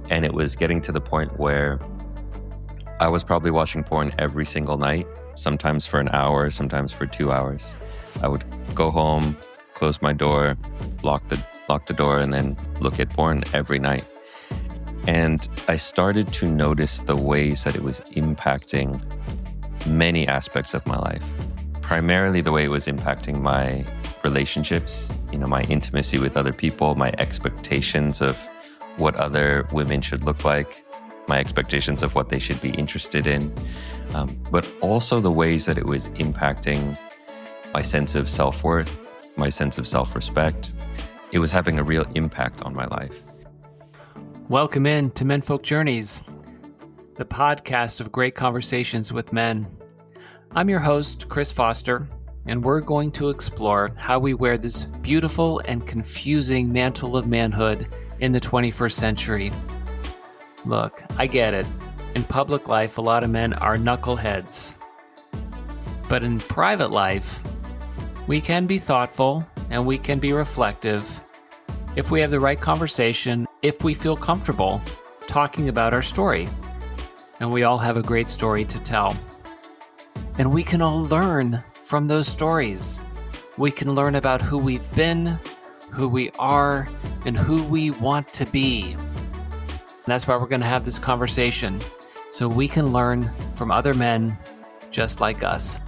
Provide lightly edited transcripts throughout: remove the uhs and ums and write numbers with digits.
And it was getting to the point where I was probably watching porn every single night, sometimes for an hour, sometimes for 2 hours. I would go home, close my door, lock the door, and then look at porn every night. And I started to notice the ways that it was impacting many aspects of my life. Primarily the way it was impacting my relationships, my intimacy with other people, my expectations of what other women should look like, my expectations of what they should be interested in, but also the ways that it was impacting my sense of self-worth, my sense of self-respect. It was having a real impact on my life. Welcome in to Menfolk Journeys, the podcast of great conversations with men. I'm your host, Chris Foster, and we're going to explore how we wear this beautiful and confusing mantle of manhood in the 21st century. Look, I get it. In public life, a lot of men are knuckleheads. But in private life, we can be thoughtful and we can be reflective if we have the right conversation, if we feel comfortable talking about our story. And we all have a great story to tell. And we can all learn from those stories. We can learn about who we've been, who we are, and who we want to be. And that's why we're going to have this conversation, so we can learn from other men just like us.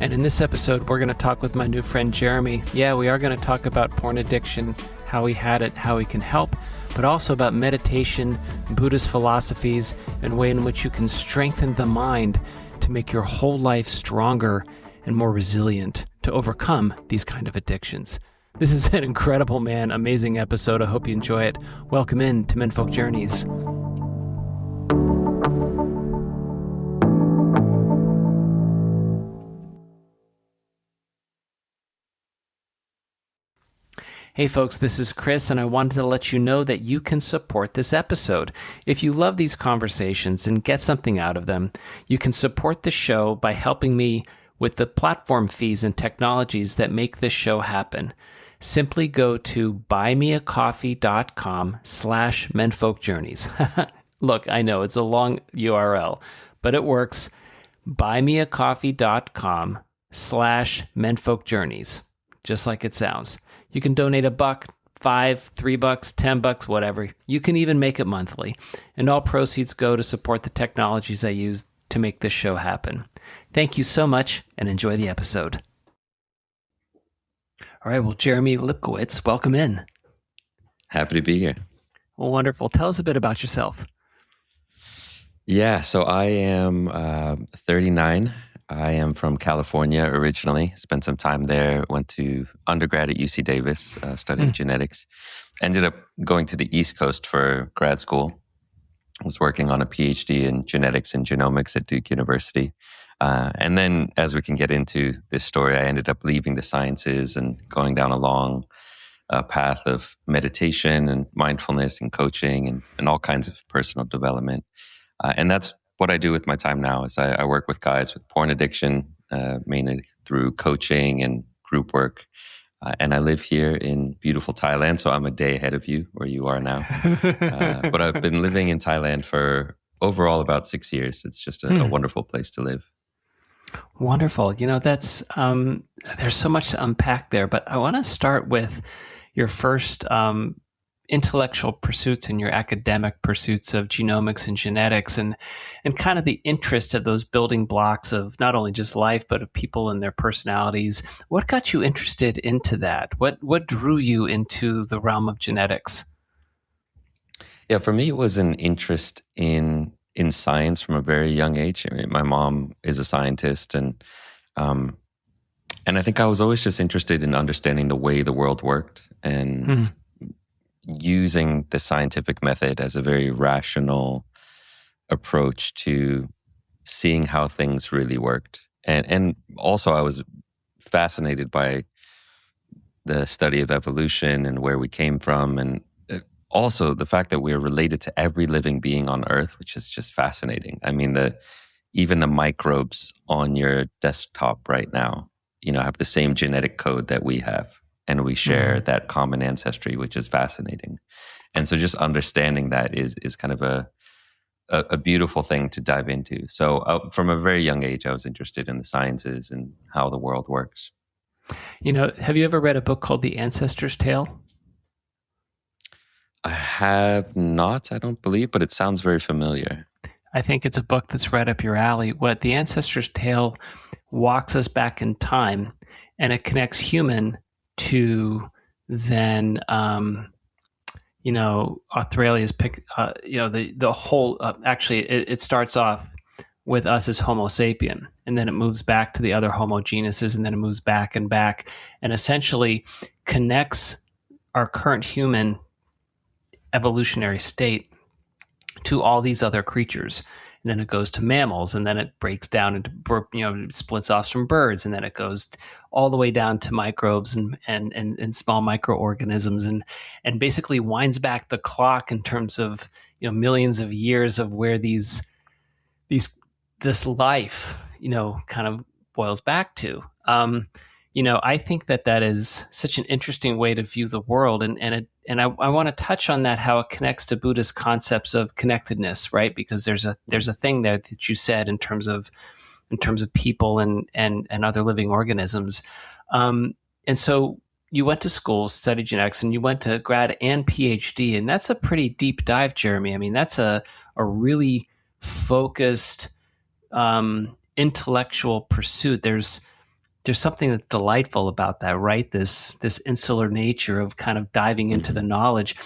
And in this episode, we're going to talk with my new friend Jeremy. Yeah, we are going to talk about porn addiction, how he had it, how he can help, but also about meditation, Buddhist philosophies, and the way in which you can strengthen the mind to make your whole life stronger and more resilient to overcome these kind of addictions. This is an incredible, amazing episode. I hope you enjoy it. Welcome in to Menfolk Journeys. Hey folks, this is Chris, and I wanted to let you know that you can support this episode. If you love these conversations and get something out of them, you can support the show by helping me with the platform fees and technologies that make this show happen. Simply go to buymeacoffee.com/menfolkjourneys. Look, I know it's a long URL, but it works. buymeacoffee.com/menfolkjourneys, just like it sounds. You can donate $1, $5, $3, $10, whatever. You can even make it monthly. And all proceeds go to support the technologies I use to make this show happen. Thank you so much, and enjoy the episode. All right, well, Jeremy Lipkowitz, welcome in. Happy to be here. Well, wonderful. Tell us a bit about yourself. Yeah, so I am 39. I am from California originally. Spent some time there. Went to undergrad at UC Davis, studying genetics. Ended up going to the East Coast for grad school. Was working on a PhD in genetics and genomics at Duke University. And then, as we can get into this story, I ended up leaving the sciences and going down a long path of meditation and mindfulness and coaching and all kinds of personal development. And that's what I do with my time now. Is I work with guys with porn addiction, mainly through coaching and group work. And I live here in beautiful Thailand, so I'm a day ahead of you where you are now. But I've been living in Thailand for overall about 6 years. It's just a wonderful place to live. Wonderful. That's there's so much to unpack there, but I want to start with your first intellectual pursuits and your academic pursuits of genomics and genetics and kind of the interest of those building blocks of not only just life, but of people and their personalities. What got you interested into that? What drew you into the realm of genetics? Yeah, for me, it was an interest in science from a very young age. I mean, my mom is a scientist, and I think I was always just interested in understanding the way the world worked and using the scientific method as a very rational approach to seeing how things really worked. And also I was fascinated by the study of evolution and where we came from, and also the fact that we're related to every living being on Earth, which is just fascinating. I mean, even the microbes on your desktop right now, have the same genetic code that we have, and we share that common ancestry, which is fascinating. And so just understanding that is kind of a beautiful thing to dive into. So from a very young age, I was interested in the sciences and how the world works. Have you ever read a book called The Ancestor's Tale? I have not, I don't believe, but it sounds very familiar. I think it's a book that's right up your alley. What The Ancestor's Tale walks us back in time, and it connects human to then, Australia's the whole. Actually, it starts off with us as Homo sapien, and then it moves back to the other Homo genuses, and then it moves back, and essentially connects our current human evolutionary state to all these other creatures. And then it goes to mammals, and then it breaks down into, splits off from birds, and then it goes all the way down to microbes and small microorganisms, and basically winds back the clock in terms of millions of years of where this life kind of boils back to. I think that is such an interesting way to view the world, and I want to touch on that, how it connects to Buddhist concepts of connectedness, right? Because there's a thing there that you said in terms of people and other living organisms, and so you went to school, studied genetics, and you went to grad and PhD, and that's a pretty deep dive, Jeremy. I mean, that's a really focused intellectual pursuit. There's something that's delightful about that, right? This insular nature of kind of diving into the knowledge.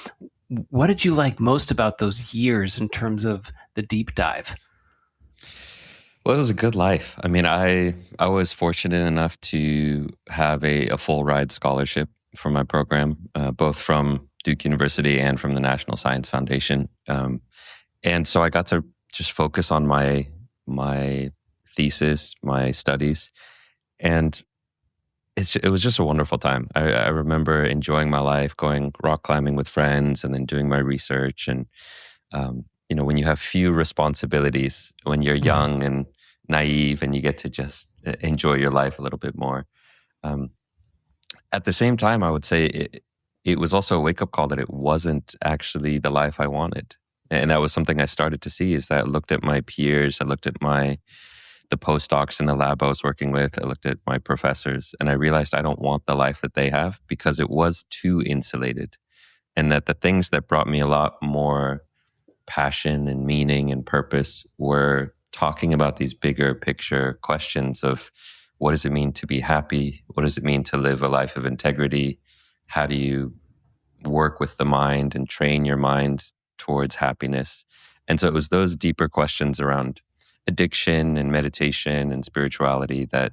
What did you like most about those years in terms of the deep dive? Well, it was a good life. I mean, I was fortunate enough to have a full ride scholarship for my program, both from Duke University and from the National Science Foundation. And so I got to just focus on my thesis, my studies. And it was just a wonderful time. I remember enjoying my life, going rock climbing with friends, and then doing my research. And when you have few responsibilities, when you're young and naive, and you get to just enjoy your life a little bit more. At the same time, I would say it was also a wake up call that it wasn't actually the life I wanted, and that was something I started to see. Is that I looked at my peers, I looked at the postdocs in the lab I was working with, I looked at my professors, and I realized I don't want the life that they have, because it was too insulated. And that the things that brought me a lot more passion and meaning and purpose were talking about these bigger picture questions of, what does it mean to be happy? What does it mean to live a life of integrity? How do you work with the mind and train your mind towards happiness? And so it was those deeper questions around addiction and meditation and spirituality that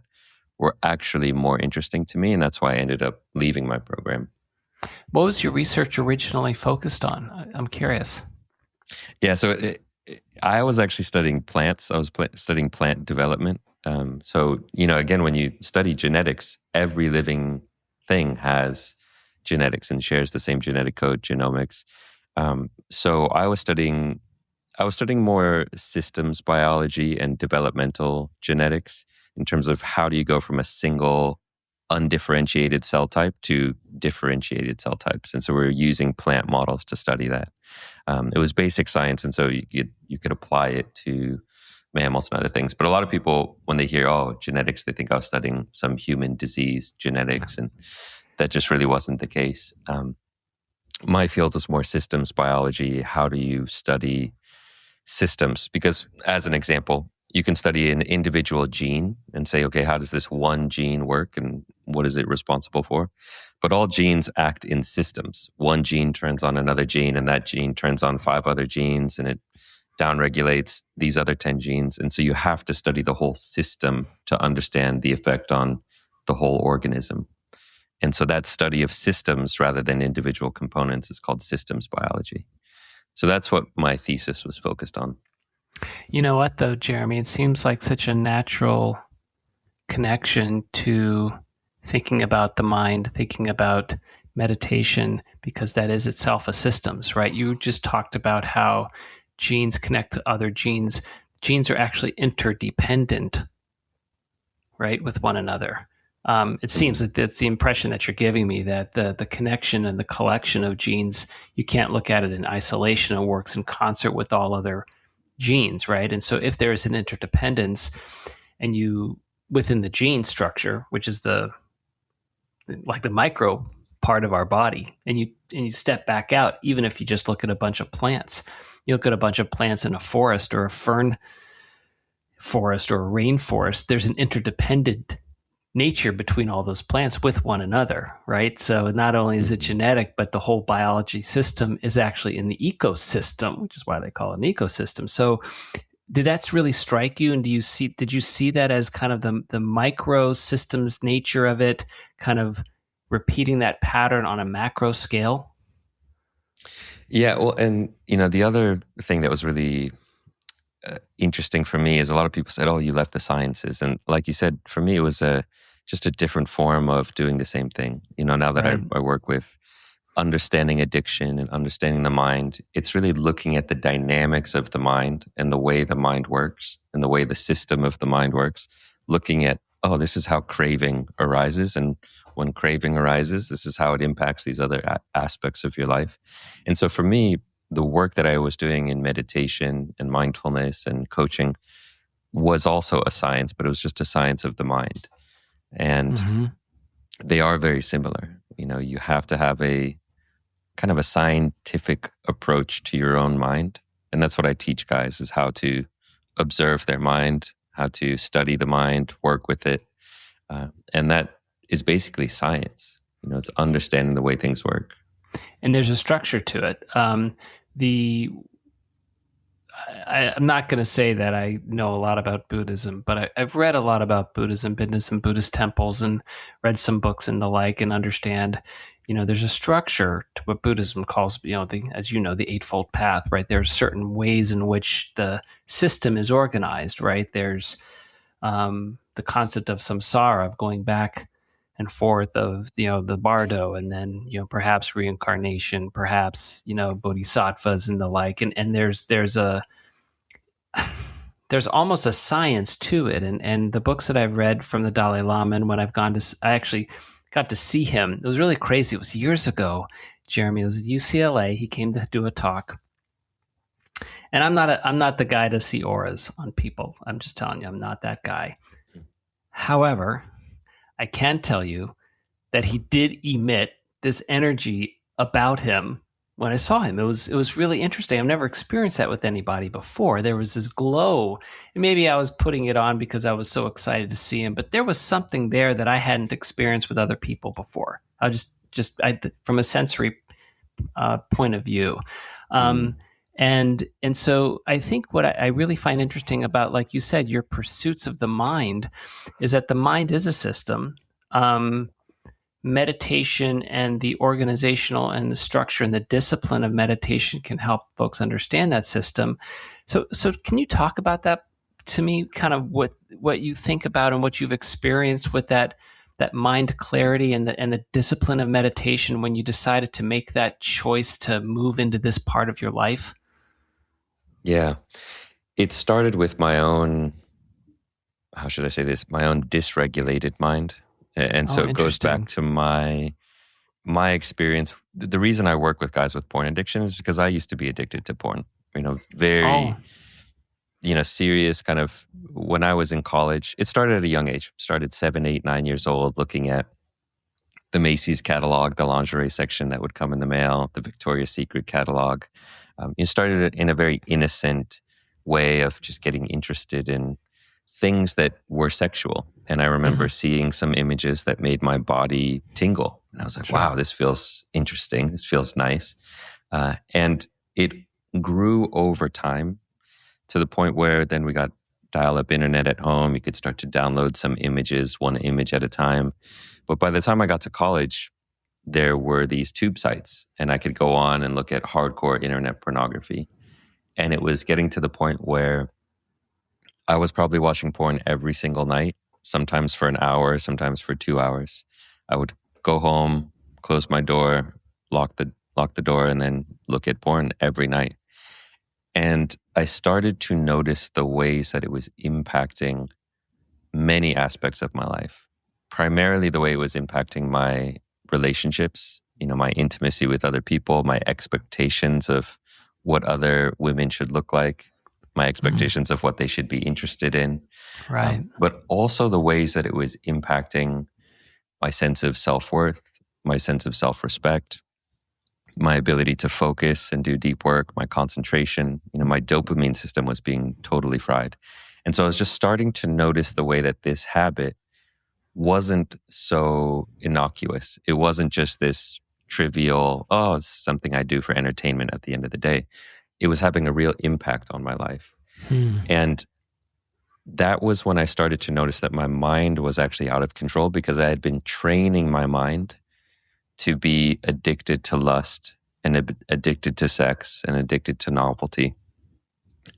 were actually more interesting to me. And that's why I ended up leaving my program. What was your research originally focused on? I'm curious. Yeah, so I was actually studying plants. I was studying plant development. So, again, when you study genetics, every living thing has genetics and shares the same genetic code, genomics. So I was studying more systems biology and developmental genetics in terms of how do you go from a single undifferentiated cell type to differentiated cell types. And so we're using plant models to study that. It was basic science, and so you could apply it to mammals and other things. But a lot of people, when they hear, genetics, they think I was studying some human disease genetics, and that just really wasn't the case. My field was more systems biology. How do you study systems? Because as an example, you can study an individual gene and say, okay, how does this one gene work and what is it responsible for? But all genes act in systems. One gene turns on another gene, and that gene turns on 5 other genes, and it downregulates these other 10 genes. And so you have to study the whole system to understand the effect on the whole organism. And so that study of systems rather than individual components is called systems biology. So that's what my thesis was focused on. You know what, though, Jeremy? It seems like such a natural connection to thinking about the mind, thinking about meditation, because that is itself a systems, right? You just talked about how genes connect to other genes. genes are actually interdependent, right, with one another. It seems that that's the impression that you're giving me, that the connection and the collection of genes, you can't look at it in isolation. It works in concert with all other genes, right? And so if there is an interdependence and you, within the gene structure, which is the micro part of our body, and you step back out, even if you just look at a bunch of plants, you look at a bunch of plants in a forest or a fern forest or a rainforest, there's an interdependent nature between all those plants with one another, right? So not only is it genetic, but the whole biology system is actually in the ecosystem, which is why they call it an ecosystem. So did that really strike you? And did you see that as kind of the micro systems nature of it, kind of repeating that pattern on a macro scale? Yeah, well, and the other thing that was really interesting for me is a lot of people said, "Oh, you left the sciences," and like you said, for me, it was just a different form of doing the same thing. Now that Right. I work with understanding addiction and understanding the mind, it's really looking at the dynamics of the mind and the way the mind works and the way the system of the mind works, looking at, oh, this is how craving arises. And when craving arises, this is how it impacts these other aspects of your life. And so for me, the work that I was doing in meditation and mindfulness and coaching was also a science, but it was just a science of the mind. And Mm-hmm. they are very similar. You have to have a kind of a scientific approach to your own mind. And that's what I teach guys, is how to observe their mind, how to study the mind, work with it. And that is basically science. It's understanding the way things work. And there's a structure to it. I'm not going to say that I know a lot about Buddhism, but I've read a lot about Buddhism, been to some Buddhist temples and read some books and the like, and understand, there's a structure to what Buddhism calls, as the Eightfold Path, right? There's certain ways in which the system is organized, right? There's the concept of samsara, of going back and forth, of the bardo, and then perhaps reincarnation, perhaps bodhisattvas and the like, and there's almost a science to it. And the books that I've read from the Dalai Lama, and when I actually got to see him, it was really crazy. It was years ago, Jeremy. It was at UCLA. He came to do a talk. And I'm not the guy to see auras on people. I'm just telling you, I'm not that guy. However, I can tell you that he did emit this energy about him when I saw him. It was really interesting. I've never experienced that with anybody before. There was this glow, and maybe I was putting it on because I was so excited to see him, but there was something there that I hadn't experienced with other people before. From a sensory point of view. And so I think what I really find interesting about, like you said, your pursuits of the mind, is that the mind is a system. Meditation and the organizational and the structure and the discipline of meditation can help folks understand that system. So can you talk about that to me, kind of what you think about and what you've experienced with that mind clarity and the discipline of meditation when you decided to make that choice to move into this part of your life? Yeah. It started with my own, how should I say this, my own dysregulated mind. And so it goes back to my experience. The reason I work with guys with porn addiction is because I used to be addicted to porn. Very, serious kind of, when I was in college. It started at a young age. Started 7, 8, 9 years old, looking at the Macy's catalog, the lingerie section that would come in the mail, the Victoria's Secret catalog. It started in a very innocent way of just getting interested in things that were sexual. And I remember seeing some images that made my body tingle. And I was like, wow, this feels interesting. This feels nice. And it grew over time to the point where then we got dial-up internet at home. You could start to download some images, one image at a time. But by the time I got to college, there were these tube sites, and I could go on and look at hardcore internet pornography. And it was getting to the point where I was probably watching porn every single night, sometimes for an hour, sometimes for 2 hours. I would go home, close my door, lock the door, and then look at porn every night. And I started to notice the ways that it was impacting many aspects of my life. Primarily the way it was impacting my relationships, my intimacy with other people, my expectations of what other women should look like, my expectations of what they should be interested in, Right. but also the ways that it was impacting my sense of self-worth, my sense of self-respect, my ability to focus and do deep work, my concentration. My dopamine system was being totally fried. And so I was just starting to notice the way that this habit wasn't so innocuous. It wasn't just this trivial, oh, it's something I do for entertainment at the end of the day. It was having a real impact on my life. And that was when I started to notice that my mind was actually out of control, because I had been training my mind to be addicted to lust and addicted to sex and addicted to novelty.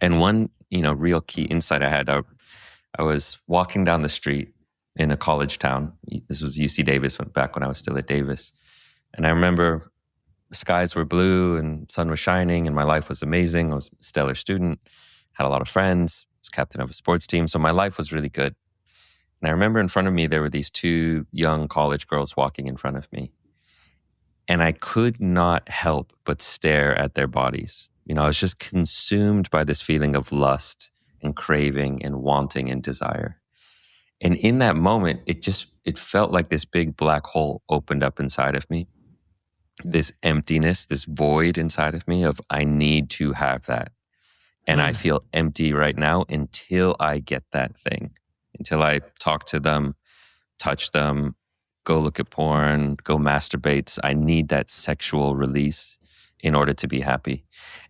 And one, real key insight I had, I was walking down the street in a college town. This was UC Davis, back when I was still at Davis. And I remember the skies were blue and sun was shining and my life was amazing. I was a stellar student, had a lot of friends, was captain of a sports team. So my life was really good. And I remember in front of me, there were these two young college girls walking in front of me. And I could not help but stare at their bodies. I was just consumed by this feeling of lust and craving and wanting and desire. And in that moment, it felt like this big black hole opened up inside of me. This emptiness, this void inside of me of, I need to have that. And I feel empty right now until I get that thing, until I talk to them, touch them, go look at porn, go masturbate. I need that sexual release in order to be happy.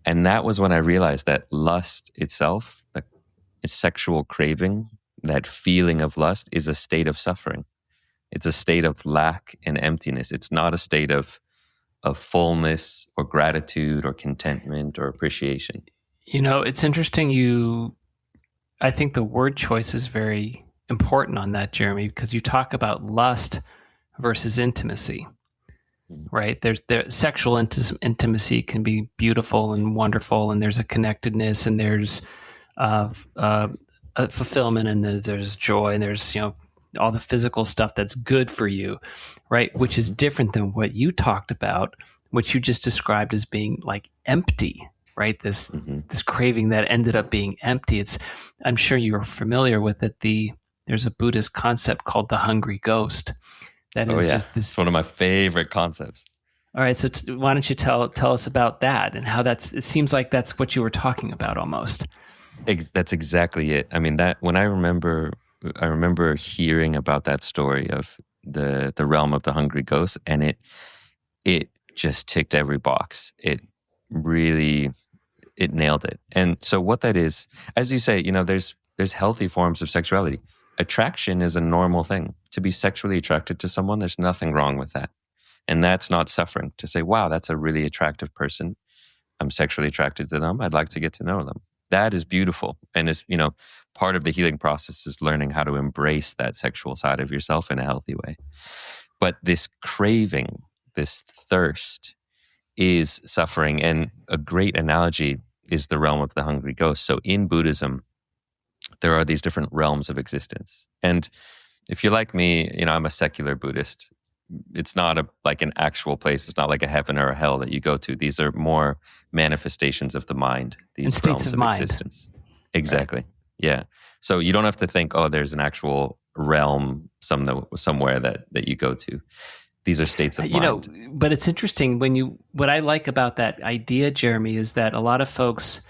And that was when I realized that lust itself, like sexual craving, that feeling of lust, is a state of suffering. It's a state of lack and emptiness. It's not a state of fullness or gratitude or contentment or appreciation. It's interesting. I think the word choice is very important on that, Jeremy, because you talk about lust versus intimacy, right? There's sexual intimacy can be beautiful and wonderful, and there's a connectedness, and there's a fulfillment, and there's joy, and there's all the physical stuff that's good for you, right? Which is different than what you talked about, which you just described as being like empty, right? This craving that ended up being empty. I'm sure you're familiar with it. There's a Buddhist concept called the hungry ghost. That is just this. It's one of my favorite concepts. All right, so why don't you tell us about that and how it seems like that's what you were talking about almost. That's exactly it. I mean, that when I remember hearing about that story of the realm of the hungry ghost, and it just ticked every box. It really nailed it. And so what that is, as you say, there's healthy forms of sexuality. Attraction is a normal thing. To be sexually attracted to someone, there's nothing wrong with that. And that's not suffering. To say, wow, that's a really attractive person. I'm sexually attracted to them. I'd like to get to know them. That is beautiful. And it's, part of the healing process is learning how to embrace that sexual side of yourself in a healthy way. But this craving, this thirst is suffering. And a great analogy is the realm of the hungry ghost. So in Buddhism, there are these different realms of existence. And if you're like me, I'm a secular Buddhist. It's not like an actual place. It's not like a heaven or a hell that you go to. These are more manifestations of the mind. These and states realms of mind. Existence. Exactly. Right. Yeah. So you don't have to think, oh, there's an actual realm somewhere that you go to. These are states of mind. But it's interesting what I like about that idea, Jeremy, is that a lot of folks,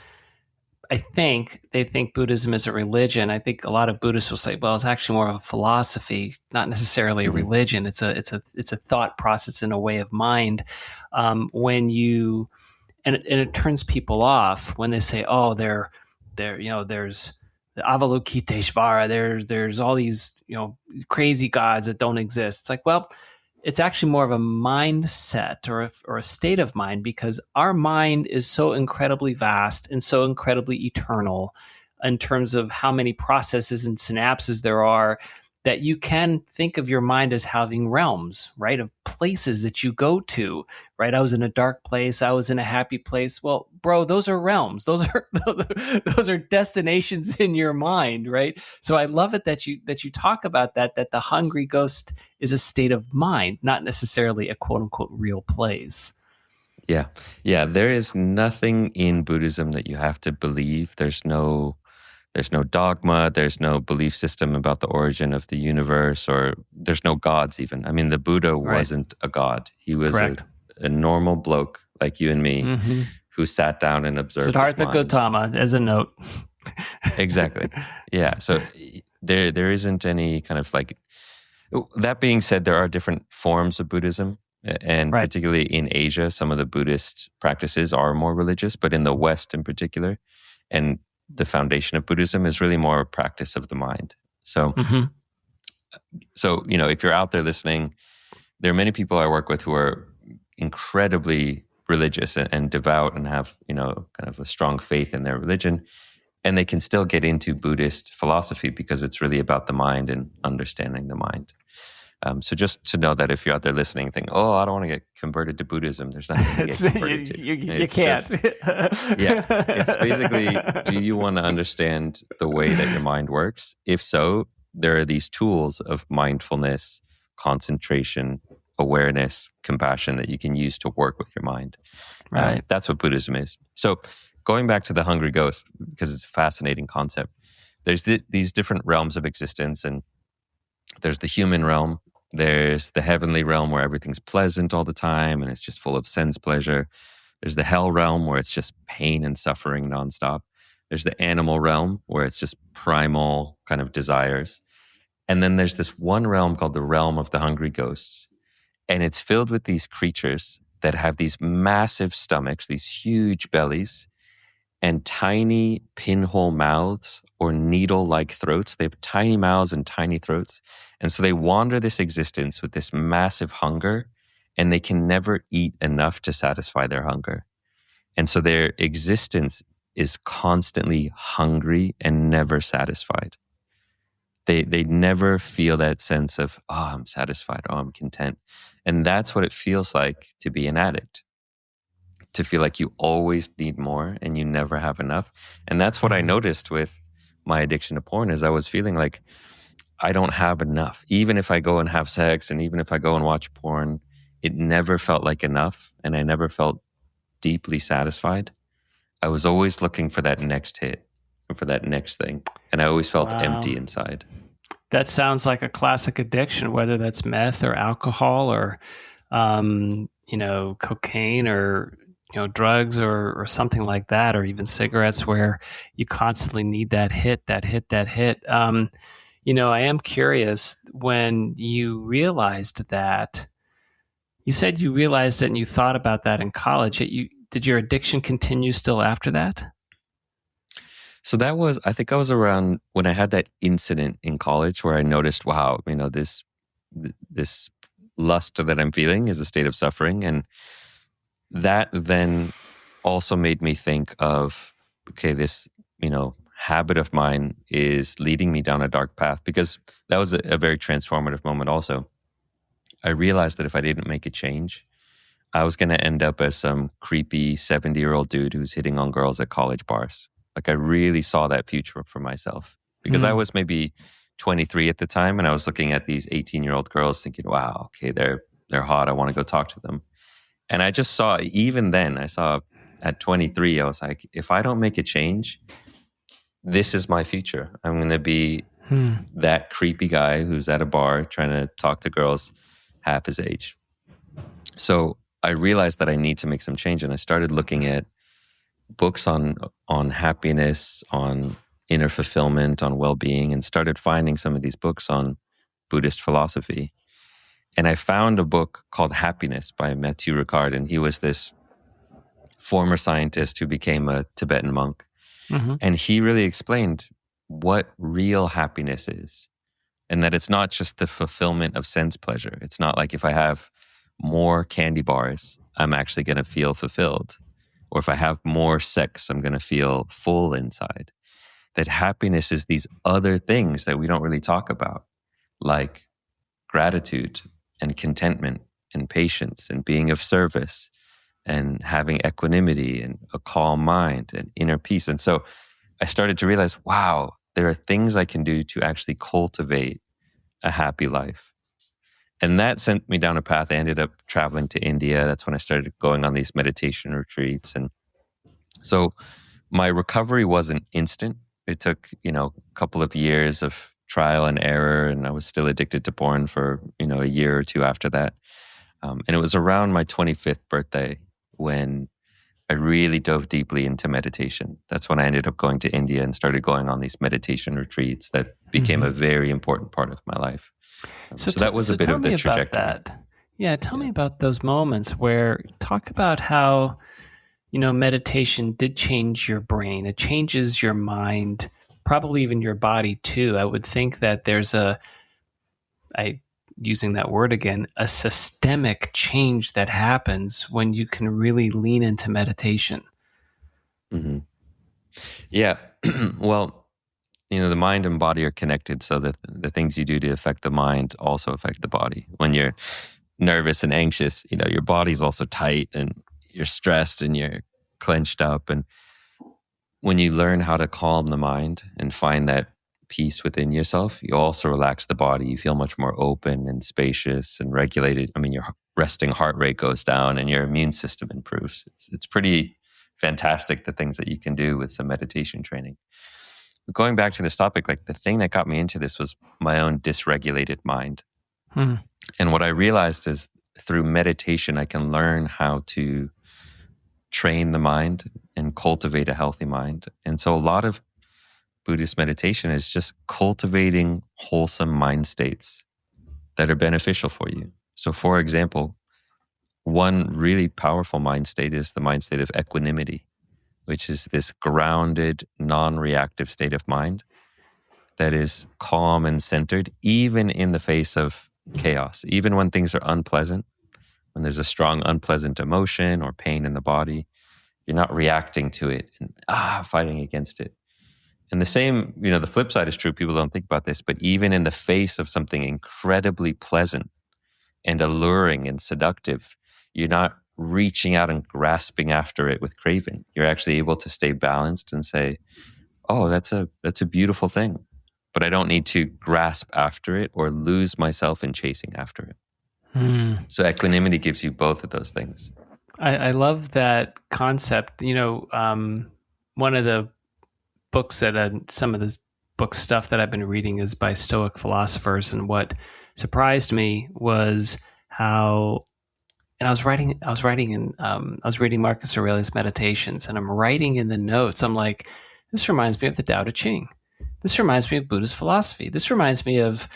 I think they think Buddhism is a religion. I think a lot of Buddhists will say, well, it's actually more of a philosophy, not necessarily a religion. It's a thought process and a way of mind. And it turns people off when they say, oh, there's the Avalokiteshvara, there's all these, crazy gods that don't exist. It's like, well, it's actually more of a mindset or a state of mind, because our mind is so incredibly vast and so incredibly eternal in terms of how many processes and synapses there are. that you can think of your mind as having realms, right? Of places that you go to, right? I was in a dark place. I was in a happy place. Well, bro, those are realms. Those are those are destinations in your mind, right? So I love it that you talk about that the hungry ghost is a state of mind, not necessarily a quote unquote real place. Yeah. Yeah. There is nothing in Buddhism that you have to believe. There's no dogma, there's no belief system about the origin of the universe, or there's no gods even. I mean, the Buddha Right. wasn't a god. He was Correct. a normal bloke like you and me Mm-hmm. who sat down and observed his Siddhartha mind. Gautama, as a note. Exactly. Yeah. So there isn't any kind of like, that being said, there are different forms of Buddhism. And Right. particularly in Asia, some of the Buddhist practices are more religious, but in the West in particular, and the foundation of Buddhism is really more a practice of the mind. So, Mm-hmm. if you're out there listening, there are many people I work with who are incredibly religious and devout and have, kind of a strong faith in their religion. And they can still get into Buddhist philosophy because it's really about the mind and understanding the mind. So just to know that if you're out there listening, think, oh, I don't want to get converted to Buddhism. There's nothing to get converted to. You can't. It's basically, do you want to understand the way that your mind works? If so, there are these tools of mindfulness, concentration, awareness, compassion that you can use to work with your mind. Right. That's what Buddhism is. So going back to the hungry ghost, because it's a fascinating concept, there's these different realms of existence, and there's the human realm. There's the heavenly realm where everything's pleasant all the time and it's just full of sense pleasure. There's the hell realm where it's just pain and suffering nonstop. There's the animal realm where it's just primal kind of desires. And then there's this one realm called the realm of the hungry ghosts. And it's filled with these creatures that have these massive stomachs, these huge bellies, and tiny pinhole mouths or needle-like throats. They have tiny mouths and tiny throats. And so they wander this existence with this massive hunger, and they can never eat enough to satisfy their hunger. And so their existence is constantly hungry and never satisfied. They never feel that sense of, oh, I'm satisfied, oh, I'm content. And that's what it feels like to be an addict. To feel like you always need more and you never have enough. And that's what I noticed with my addiction to porn, is I was feeling like I don't have enough. Even if I go and have sex and even if I go and watch porn, it never felt like enough, and I never felt deeply satisfied. I was always looking for that next hit and for that next thing. And I always felt empty inside. That sounds like a classic addiction, whether that's meth or alcohol or, cocaine or, drugs or something like that, or even cigarettes, where you constantly need that hit. I am curious, when you realized that, you said you realized it and you thought about that in college. Did your addiction continue still after that? So I think I was around when I had that incident in college where I noticed, wow, this lust that I'm feeling is a state of suffering. And that then also made me think of, okay, this, habit of mine is leading me down a dark path, because that was a very transformative moment also. I realized that if I didn't make a change, I was going to end up as some creepy 70-year-old dude who's hitting on girls at college bars. Like, I really saw that future for myself, because I was maybe 23 at the time, and I was looking at these 18-year-old girls thinking, wow, okay, they're hot. I want to go talk to them. And I just saw, even then, I saw at 23, I was like, if I don't make a change, this is my future. I'm going to be that creepy guy who's at a bar trying to talk to girls half his age. So I realized that I need to make some change, and I started looking at books on happiness, on inner fulfillment, on well-being, and started finding some of these books on Buddhist philosophy. And I found a book called Happiness by Mathieu Ricard, and he was this former scientist who became a Tibetan monk. Mm-hmm. And he really explained what real happiness is, and that it's not just the fulfillment of sense pleasure. It's not like if I have more candy bars, I'm actually going to feel fulfilled. Or if I have more sex, I'm going to feel full inside. That happiness is these other things that we don't really talk about. like gratitude and contentment and patience and being of service and having equanimity and a calm mind and inner peace. And so I started to realize, wow, there are things I can do to actually cultivate a happy life. And that sent me down a path. I ended up traveling to India. That's when I started going on these meditation retreats. And so my recovery wasn't instant. It took, a couple of years of trial and error, and I was still addicted to porn for, a year or two after that. And it was around my 25th birthday when I really dove deeply into meditation. That's when I ended up going to India and started going on these meditation retreats that became a very important part of my life. So that was a bit of the trajectory. That. Yeah, tell me about those moments where talk about how, meditation did change your brain. It changes your mind, probably even your body too. I would think that there's using that word again, a systemic change that happens when you can really lean into meditation. Mm-hmm. Yeah. Well, the mind and body are connected, so that the things you do to affect the mind also affect the body. When you're nervous and anxious, your body's also tight, and you're stressed and you're clenched up. And when you learn how to calm the mind and find that peace within yourself, you also relax the body. You feel much more open and spacious and regulated. I mean, your resting heart rate goes down and your immune system improves. It's pretty fantastic, the things that you can do with some meditation training. Going back to this topic, like the thing that got me into this was my own dysregulated mind. And what I realized is through meditation, I can learn how to train the mind and cultivate a healthy mind. And so a lot of Buddhist meditation is just cultivating wholesome mind states that are beneficial for you. So for example, one really powerful mind state is the mind state of equanimity, which is this grounded, non-reactive state of mind that is calm and centered, even in the face of chaos. Even when things are unpleasant, when there's a strong unpleasant emotion or pain in the body, you're not reacting to it and fighting against it. And the same, the flip side is true. People don't think about this, but even in the face of something incredibly pleasant and alluring and seductive, you're not reaching out and grasping after it with craving. You're actually able to stay balanced and say, oh, that's a beautiful thing, but I don't need to grasp after it or lose myself in chasing after it. So equanimity gives you both of those things. I love that concept. One of the books that some of the book stuff that I've been reading is by Stoic philosophers, and what surprised me was how. And I was reading Marcus Aurelius Meditations, and I'm writing in the notes. I'm like, this reminds me of the Tao Te Ching. This reminds me of Buddhist philosophy. This reminds me of,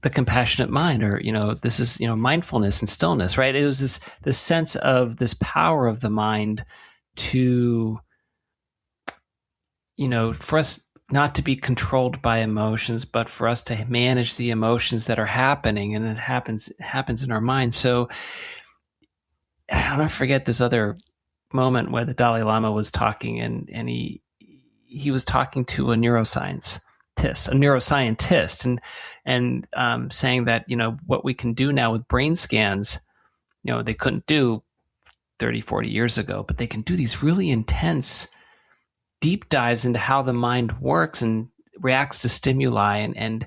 the compassionate mind, or this is mindfulness and stillness, right? It was this sense of this power of the mind to, for us not to be controlled by emotions, but for us to manage the emotions that are happening, and it happens in our mind. So I'll never forget this other moment where the Dalai Lama was talking, and he was talking to a neuroscientist, and saying that what we can do now with brain scans, they couldn't do 30, 40 years ago, but they can do these really intense deep dives into how the mind works and reacts to stimuli, and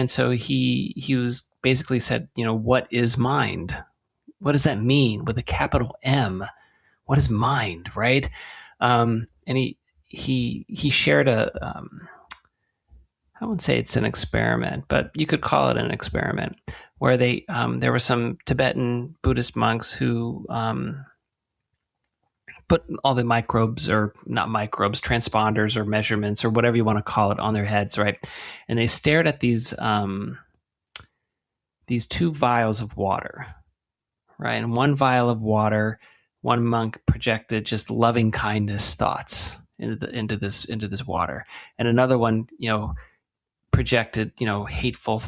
so he was basically said, what is mind? What does that mean with a capital M? What is mind, right? And he shared I wouldn't say it's an experiment, but you could call it an experiment, where there were some Tibetan Buddhist monks who put all the microbes, or not microbes, transponders or measurements or whatever you want to call it, on their heads, right? And they stared at these two vials of water, right? And one vial of water, one monk projected just loving kindness thoughts into this water, and another one, projected, hateful,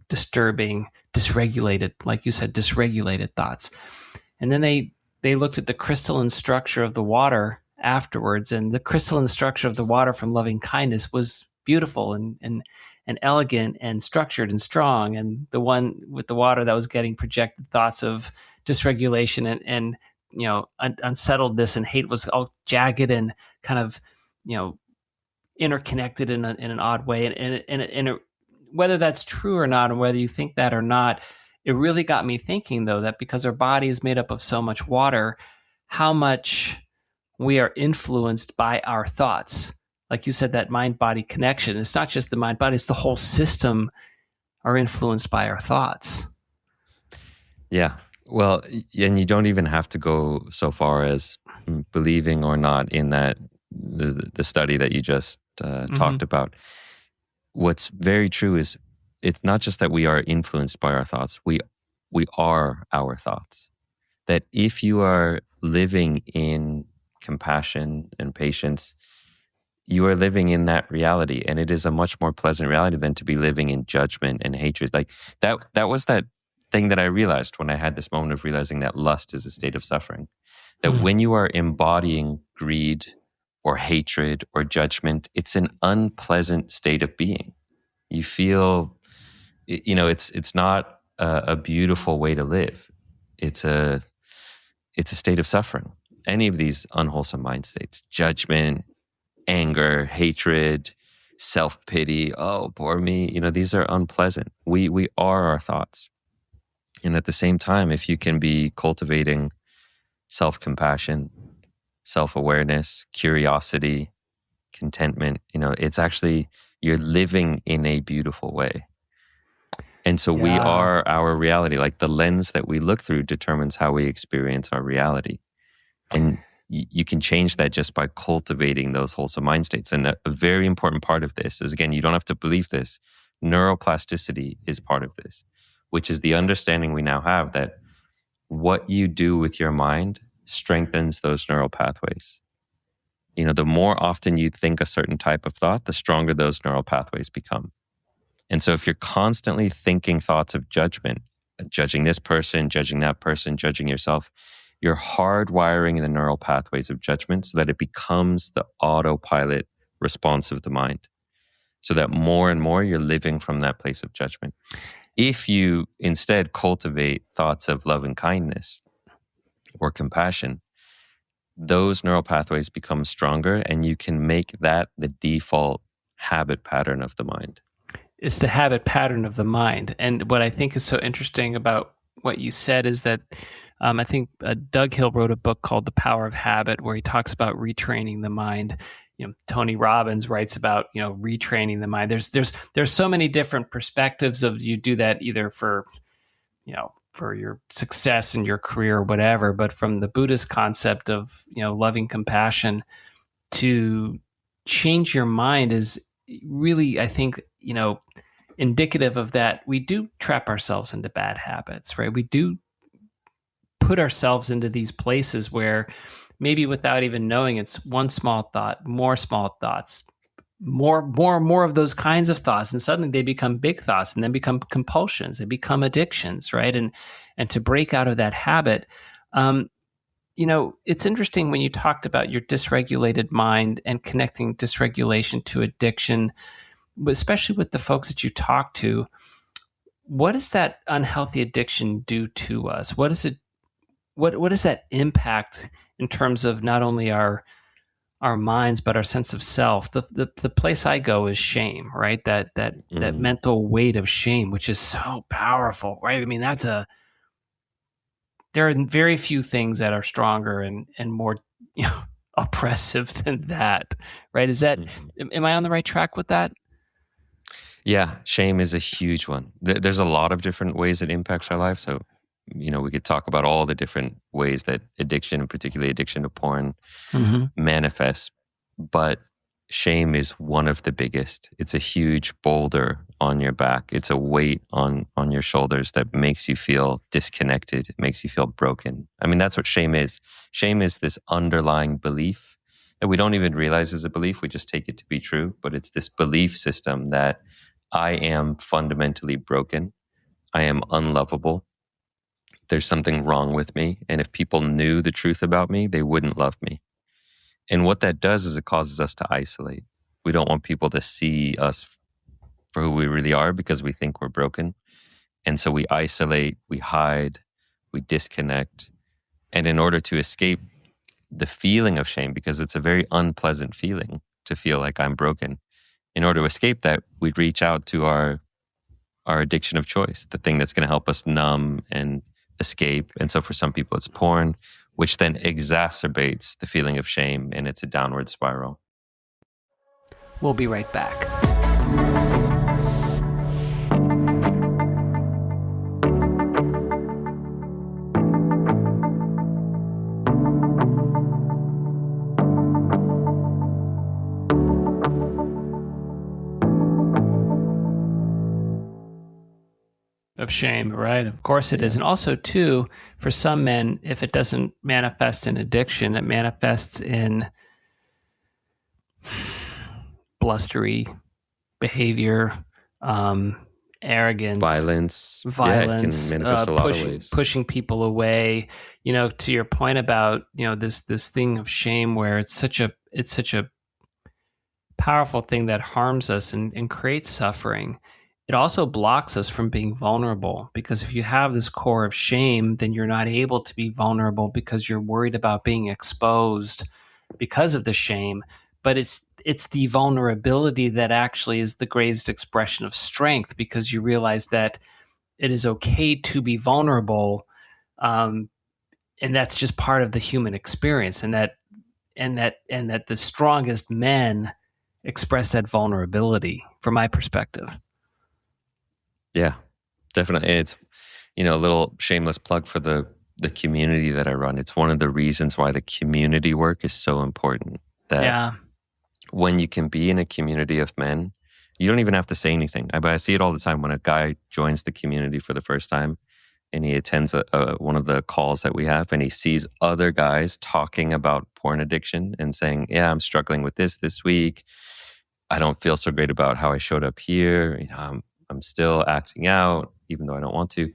disturbing, dysregulated, like you said, dysregulated thoughts. And then they looked at the crystalline structure of the water afterwards, and the crystalline structure of the water from loving kindness was beautiful and elegant and structured and strong, and the one with the water that was getting projected thoughts of dysregulation and unsettledness and hate was all jagged and kind of interconnected in an odd way. And whether that's true or not, and whether you think that or not, it really got me thinking, though, that because our body is made up of so much water, how much we are influenced by our thoughts. Like you said, that mind-body connection. It's not just the mind-body, it's the whole system are influenced by our thoughts. Yeah. Well, and you don't even have to go so far as believing or not in that the study that you just talked about. What's very true is it's not just that we are influenced by our thoughts. We are our thoughts. That if you are living in compassion and patience, you are living in that reality, and it is a much more pleasant reality than to be living in judgment and hatred. Like that was that thing that I realized when I had this moment of realizing that lust is a state of suffering. That when you are embodying greed or hatred or judgment, it's an unpleasant state of being. You feel, it's not a beautiful way to live. It's a state of suffering. Any of these unwholesome mind states, judgment, anger, hatred, self-pity, oh, poor me, these are unpleasant. We are our thoughts. And at the same time, if you can be cultivating self-compassion, self-awareness, curiosity, contentment, it's actually, you're living in a beautiful way. And so we are our reality. Like the lens that we look through determines how we experience our reality. And you can change that just by cultivating those wholesome mind states. And a very important part of this is, again, you don't have to believe this. Neuroplasticity is part of this, which is the understanding we now have that what you do with your mind strengthens those neural pathways. The more often you think a certain type of thought, the stronger those neural pathways become. And so if you're constantly thinking thoughts of judgment, judging this person, judging that person, judging yourself, you're hardwiring the neural pathways of judgment so that it becomes the autopilot response of the mind. So that more and more you're living from that place of judgment. If you instead cultivate thoughts of love and kindness or compassion, those neural pathways become stronger, and you can make that the default habit pattern of the mind. It's the habit pattern of the mind. And what I think is so interesting about what you said is that I think Doug Hill wrote a book called The Power of Habit, where he talks about retraining the mind. Tony Robbins writes about retraining the mind. There's so many different perspectives of you do that either for your success in your career or whatever, but from the Buddhist concept of loving compassion to change your mind is really, I think, indicative of that. We do trap ourselves into bad habits, right? We do put ourselves into these places where maybe without even knowing it's one small thought, more small thoughts, more of those kinds of thoughts, and suddenly they become big thoughts and then become compulsions, they become addictions, right? And to break out of that habit, it's interesting when you talked about your dysregulated mind and connecting dysregulation to addiction, especially with the folks that you talk to. What does that unhealthy addiction do to us? What does that impact in terms of not only our minds, but our sense of self? The place I go is shame, right? That mental weight of shame, which is so powerful, right? I mean, there are very few things that are stronger and more, oppressive than that, right? Am I on the right track with that? Yeah, shame is a huge one. There's a lot of different ways it impacts our life. So, we could talk about all the different ways that addiction, and particularly addiction to porn, manifests. But shame is one of the biggest. It's a huge boulder on your back. It's a weight on your shoulders that makes you feel disconnected. It makes you feel broken. I mean, that's what shame is. Shame is this underlying belief that we don't even realize is a belief. We just take it to be true. But it's this belief system that I am fundamentally broken. I am unlovable. There's something wrong with me. And if people knew the truth about me, they wouldn't love me. And what that does is it causes us to isolate. We don't want people to see us for who we really are because we think we're broken. And so we isolate, we hide, we disconnect. And in order to escape the feeling of shame, because it's a very unpleasant feeling to feel like I'm broken, in order to escape that, we'd reach out to our addiction of choice, the thing that's going to help us numb and escape. And so for some people, it's porn, which then exacerbates the feeling of shame, and it's a downward spiral. We'll be right back. Of shame, right? Of course it is. And also, too, for some men, if it doesn't manifest in addiction, it manifests in blustery behavior, arrogance, violence. Yeah, it can manifest a lot of ways. Pushing people away. To your point about this thing of shame, where it's such a powerful thing that harms us and creates suffering. It also blocks us from being vulnerable, because if you have this core of shame, then you're not able to be vulnerable because you're worried about being exposed because of the shame. But it's the vulnerability that actually is the greatest expression of strength, because you realize that it is okay to be vulnerable, and that's just part of the human experience, and that the strongest men express that vulnerability, from my perspective. Yeah, definitely. It's, a little shameless plug for the community that I run. It's one of the reasons why the community work is so important. That when you can be in a community of men, you don't even have to say anything. I see it all the time when a guy joins the community for the first time and he attends one of the calls that we have, and he sees other guys talking about porn addiction and saying, yeah, I'm struggling with this week. I don't feel so great about how I showed up here. I'm still acting out, even though I don't want to.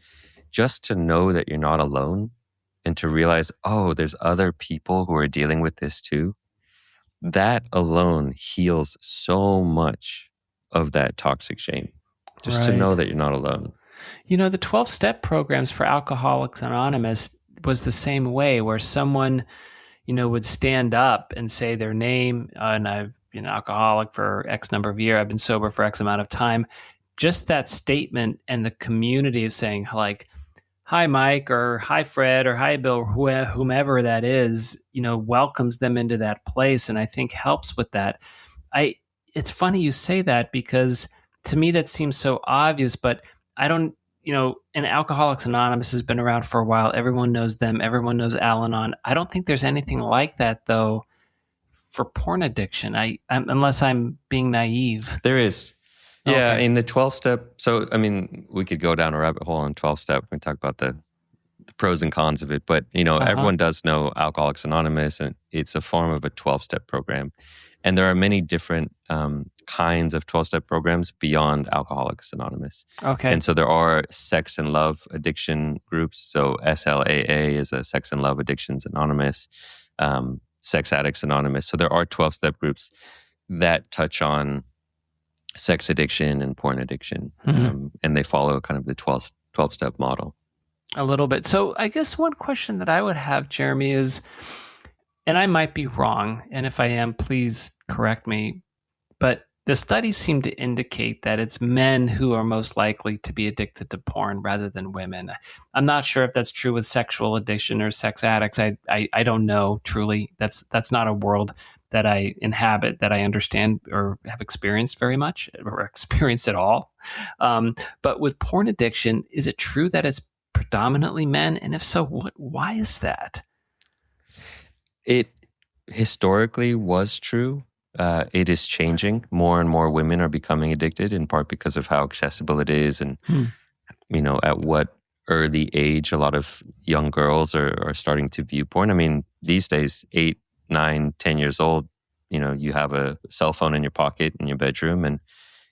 Just to know that you're not alone, and to realize, oh, there's other people who are dealing with this too. That alone heals so much of that toxic shame. Just to know that you're not alone. The 12-step programs for Alcoholics Anonymous was the same way, where someone, would stand up and say their name, and I've been an alcoholic for X number of years, I've been sober for X amount of time. Just that statement and the community of saying, like, hi, Mike, or hi, Fred, or hi, Bill, whomever that is, welcomes them into that place, and I think helps with that. It's funny you say that, because to me that seems so obvious, but I don't, and Alcoholics Anonymous has been around for a while. Everyone knows them. Everyone knows Al-Anon. I don't think there's anything like that, though, for porn addiction. Unless I'm being naive. There is. Yeah, okay. In the 12-step, so, we could go down a rabbit hole on 12-step. We talk about the pros and cons of it, but, everyone does know Alcoholics Anonymous, and it's a form of a 12-step program. And there are many different kinds of 12-step programs beyond Alcoholics Anonymous. Okay. And so there are sex and love addiction groups. So SLAA is a Sex and Love Addictions Anonymous, Sex Addicts Anonymous. So there are 12-step groups that touch on sex addiction and porn addiction. And they follow kind of the 12-step model. A little bit. So I guess one question that I would have, Jeremy, is, and I might be wrong, and if I am, please correct me, but the studies seem to indicate that it's men who are most likely to be addicted to porn rather than women. I'm not sure if that's true with sexual addiction or sex addicts. I don't know, truly. That's not a world that I inhabit, that I understand or have experienced very much, or experienced at all. But with porn addiction, is it true that it's predominantly men? And if so, why is that? It historically was true. It is changing. More and more women are becoming addicted, in part because of how accessible it is, and at what early age a lot of young girls are starting to view porn. These days, 8, 9, 10 years old, you have a cell phone in your pocket in your bedroom, and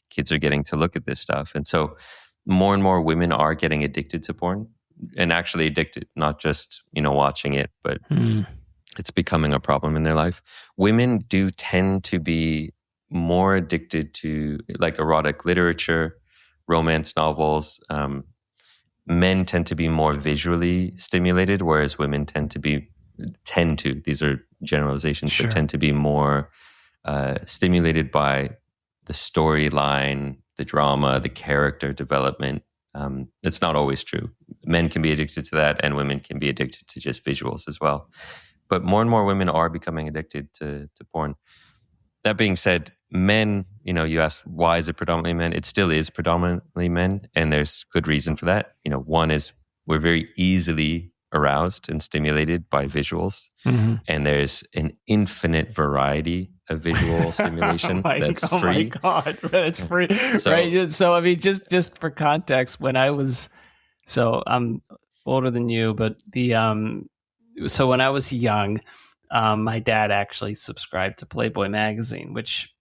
kids are getting to look at this stuff. And so more and more women are getting addicted to porn, and actually addicted, not just, watching it, but it's becoming a problem in their life. Women do tend to be more addicted to like erotic literature, romance novels. Men tend to be more visually stimulated, whereas women tend to, these are generalizations, Sure. but tend to be more stimulated by the storyline, the drama, the character development. It's not always true. Men can be addicted to that, and women can be addicted to just visuals as well. But more and more women are becoming addicted to porn. That being said, men, you asked why is it predominantly men? It still is predominantly men, and there's good reason for that. One is we're very easily aroused and stimulated by visuals, and there's an infinite variety of visual stimulation that's oh my free. God, that's free, So- right? So I mean, just for context, so I'm older than you, but so when I was young, my dad actually subscribed to Playboy magazine, which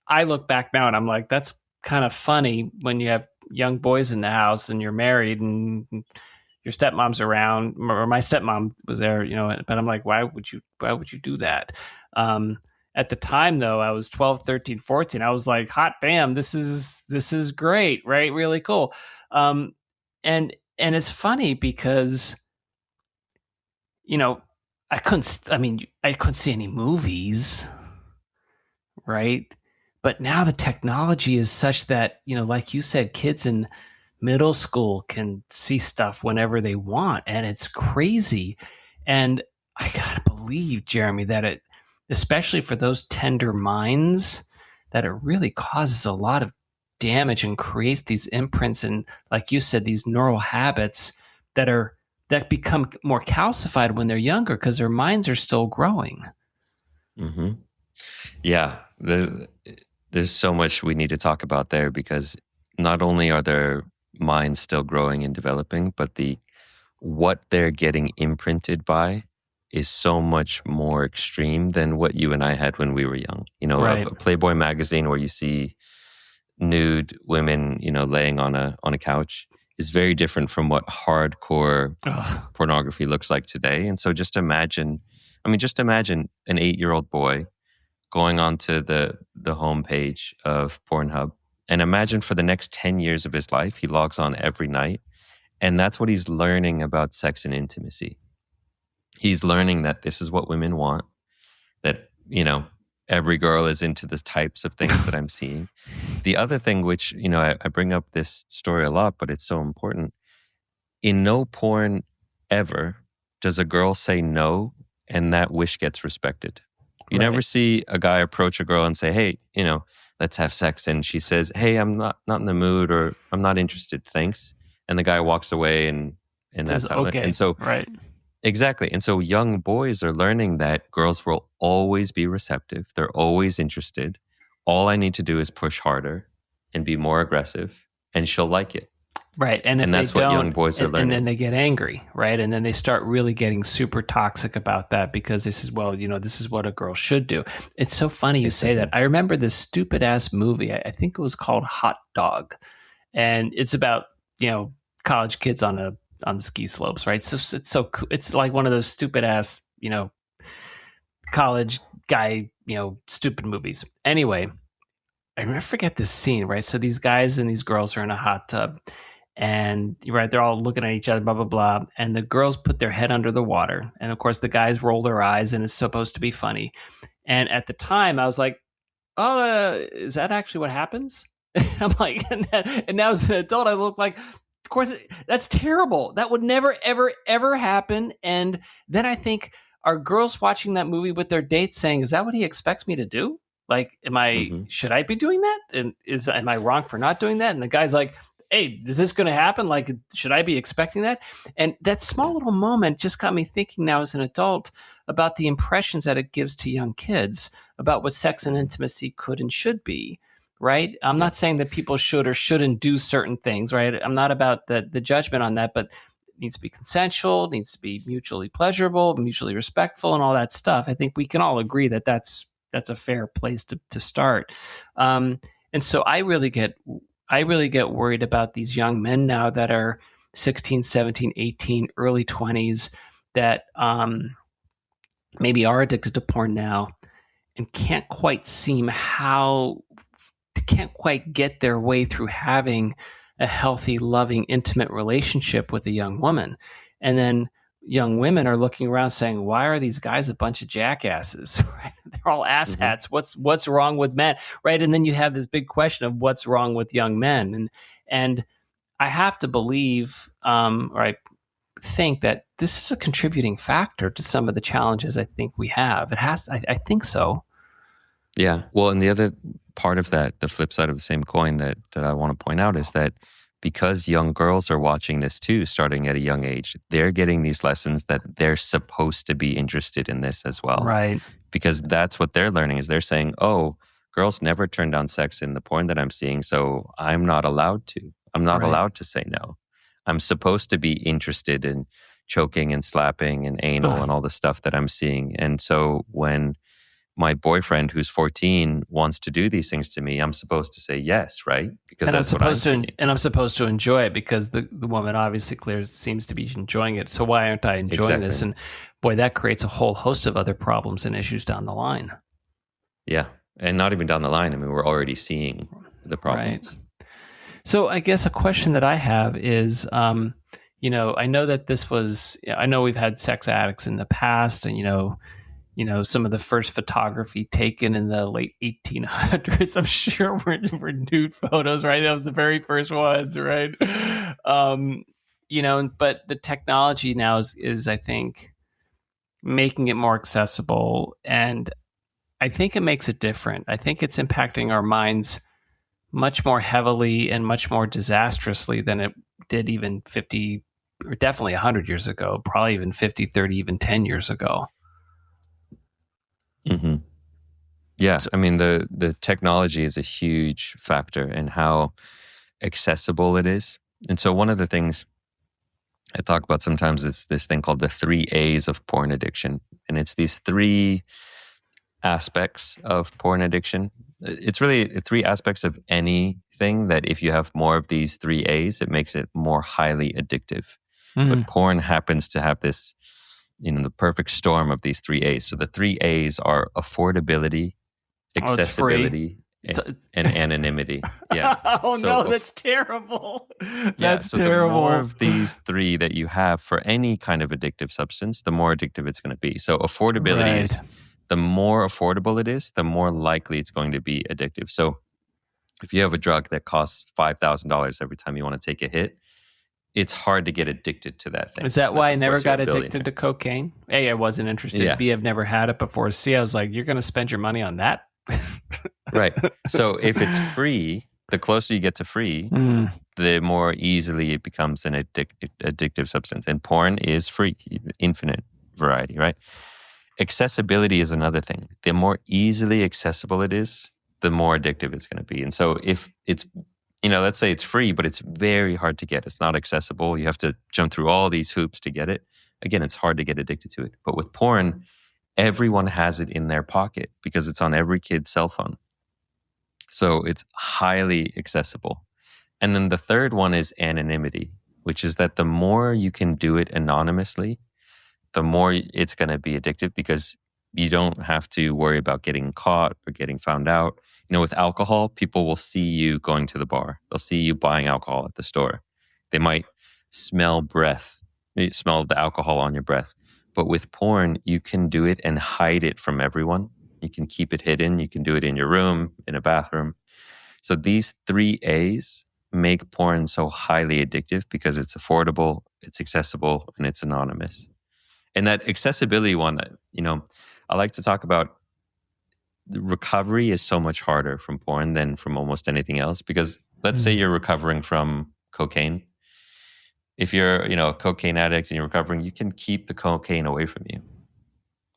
I look back now and I'm like, that's kind of funny when you have young boys in the house and you're married and your stepmom's around, or my stepmom was there, but I'm like, why would you do that? At the time though, I was 12, 13, 14. I was like, hot damn, this is great, right? Really cool. And it's funny because, I couldn't see any movies, right? But now the technology is such that, like you said, kids in middle school can see stuff whenever they want, and it's crazy. And I gotta believe, Jeremy, that it, especially for those tender minds, that it really causes a lot of damage and creates these imprints and, like you said, these neural habits that become more calcified when they're younger because their minds are still growing. Mm-hmm. Yeah, there's so much we need to talk about there, because not only are their minds still growing and developing, but what they're getting imprinted by is so much more extreme than what you and I had when we were young. Right. A Playboy magazine where you see nude women, laying on a couch is very different from what hardcore pornography looks like today. And so just imagine an 8-year-old boy going onto the homepage of Pornhub, and imagine for the next 10 years of his life, he logs on every night, and that's what he's learning about sex and intimacy. He's learning that this is what women want, that, every girl is into the types of things that I'm seeing. The other thing, which, I bring up this story a lot, but it's so important. In no porn ever does a girl say no and that wish gets respected. You never see a guy approach a girl and say, hey, let's have sex. And she says, hey, I'm not in the mood, or I'm not interested. Thanks. And the guy walks away and that's how. Okay. And so, right. Exactly. And so young boys are learning that girls will always be receptive. They're always interested. All I need to do is push harder and be more aggressive, and she'll like it. Right. And if that's what young boys are learning. And then they get angry, right? And then they start really getting super toxic about that because this is what a girl should do. It's so funny you say that. I remember this stupid ass movie. I think it was called Hot Dog. And it's about, college kids on the ski slopes, right? So it's like one of those stupid ass, college guy, stupid movies. Anyway, I never forget this scene, right? So these guys and these girls are in a hot tub, and right, they're all looking at each other, blah, blah, blah. And the girls put their head under the water. And of course, the guys roll their eyes, and it's supposed to be funny. And at the time, I was like, oh, is that actually what happens? I'm like, and now as an adult, I look like, of course, that's terrible. That would never, ever, ever happen. And then I think, are girls watching that movie with their dates saying, is that what he expects me to do? Like, should I be doing that? And am I wrong for not doing that? And the guy's like, hey, is this going to happen? Like, should I be expecting that? And that small little moment just got me thinking now as an adult about the impressions that it gives to young kids about what sex and intimacy could and should be. Right. I'm not saying that people should or shouldn't do certain things. Right. I'm not about the judgment on that, but it needs to be consensual, needs to be mutually pleasurable, mutually respectful, and all that stuff. I think we can all agree that that's a fair place to start. And so I really get worried about these young men now that are 16, 17, 18, early 20s that maybe are addicted to porn now. and can't quite get their way through having a healthy, loving, intimate relationship with a young woman. And then young women are looking around saying, why are these guys a bunch of jackasses? Right? They're all asshats. What's wrong with men? Right. And then you have this big question of what's wrong with young men. And I have to believe, or I think that this is a contributing factor to some of the challenges I think we have. I think so. Yeah. Well, and the other part of that, the flip side of the same coin that I want to point out is that because young girls are watching this too, starting at a young age, they're getting these lessons that they're supposed to be interested in this as well. Right. Because that's what they're learning is they're saying, oh, girls never turn down sex in the porn that I'm seeing, so I'm not allowed to. I'm not allowed to say no. I'm supposed to be interested in choking and slapping and anal and all the stuff that I'm seeing. And so when my boyfriend who's 14 wants to do these things to me, I'm supposed to say yes, right? Because and that's what I'm seeing. And I'm supposed to enjoy it because the woman obviously clearly seems to be enjoying it. So why aren't I enjoying this? And boy, that creates a whole host of other problems and issues down the line. Yeah. And not even down the line. I mean, we're already seeing the problems. Right. So I guess a question that I have is, I know that I know we've had sex addicts in the past and, some of the first photography taken in the late 1800s, I'm sure were nude photos, right? That was the very first ones, right? But the technology now is I think, making it more accessible. And I think it makes it different. I think it's impacting our minds much more heavily and much more disastrously than it did even 50 or definitely 100 years ago, probably even 50, 30, even 10 years ago. Mm-hmm. Yeah. I mean, the technology is a huge factor in how accessible it is. And so one of the things I talk about sometimes is this thing called the 3 A's of porn addiction. And it's these 3 aspects of porn addiction. It's really 3 aspects of anything that if you have more of these 3 A's, it makes it more highly addictive. But porn happens to have this, the perfect storm of these 3 A's. So the 3 A's are affordability, accessibility, and anonymity. Yeah. No, that's terrible. That's so terrible. The more of these 3 that you have for any kind of addictive substance, the more addictive it's going to be. So affordability is, the more affordable it is, the more likely it's going to be addictive. So if you have a drug that costs $5,000 every time you want to take a hit, it's hard to get addicted to that thing. Is that why I never got addicted to cocaine? A, I wasn't interested. Yeah. B, I've never had it before. C, I was like, you're going to spend your money on that? Right. So if it's free, the closer you get to free, the more easily it becomes an addictive substance. And porn is free, infinite variety, right? Accessibility is another thing. The more easily accessible it is, the more addictive it's going to be. And so if it's, let's say it's free, but it's very hard to get. It's not accessible. You have to jump through all these hoops to get it. Again, it's hard to get addicted to it. But with porn, everyone has it in their pocket because it's on every kid's cell phone. So it's highly accessible. And then the third one is anonymity, which is that the more you can do it anonymously, the more it's going to be addictive because you don't have to worry about getting caught or getting found out. With alcohol, people will see you going to the bar. They'll see you buying alcohol at the store. They might smell the alcohol on your breath. But with porn, you can do it and hide it from everyone. You can keep it hidden. You can do it in your room, in a bathroom. So these 3 A's make porn so highly addictive because it's affordable, it's accessible, and it's anonymous. And that accessibility one, I like to talk about recovery is so much harder from porn than from almost anything else. Because let's say you're recovering from cocaine. If you're, a cocaine addict and you're recovering, you can keep the cocaine away from you.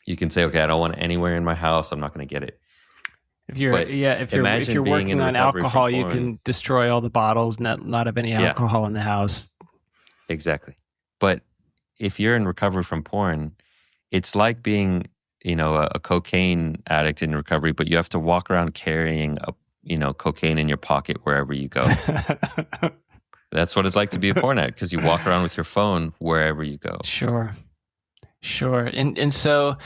You can say, okay, I don't want it anywhere in my house. I'm not going to get it. If you're working on alcohol, you can destroy all the bottles, not have any alcohol in the house. Exactly. But if you're in recovery from porn, it's like being, a cocaine addict in recovery, but you have to walk around carrying cocaine in your pocket wherever you go. That's what it's like to be a porn addict because you walk around with your phone wherever you go. Sure. And so,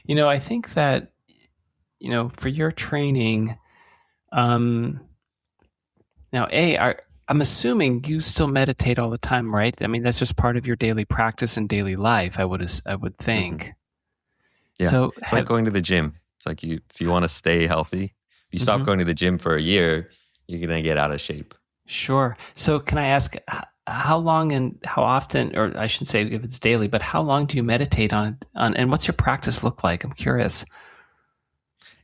I think that for your training, um, now, I'm assuming you still meditate all the time, right? I mean, that's just part of your daily practice and daily life. I would Hmm. think. Yeah. So, It's like going to the gym. It's like if you want to stay healthy, if you stop Mhm. going to the gym for a year, you're going to get out of shape. Sure. So, can I ask how long and how often, or I shouldn't say if it's daily, but how long do you meditate and what's your practice look like? I'm curious.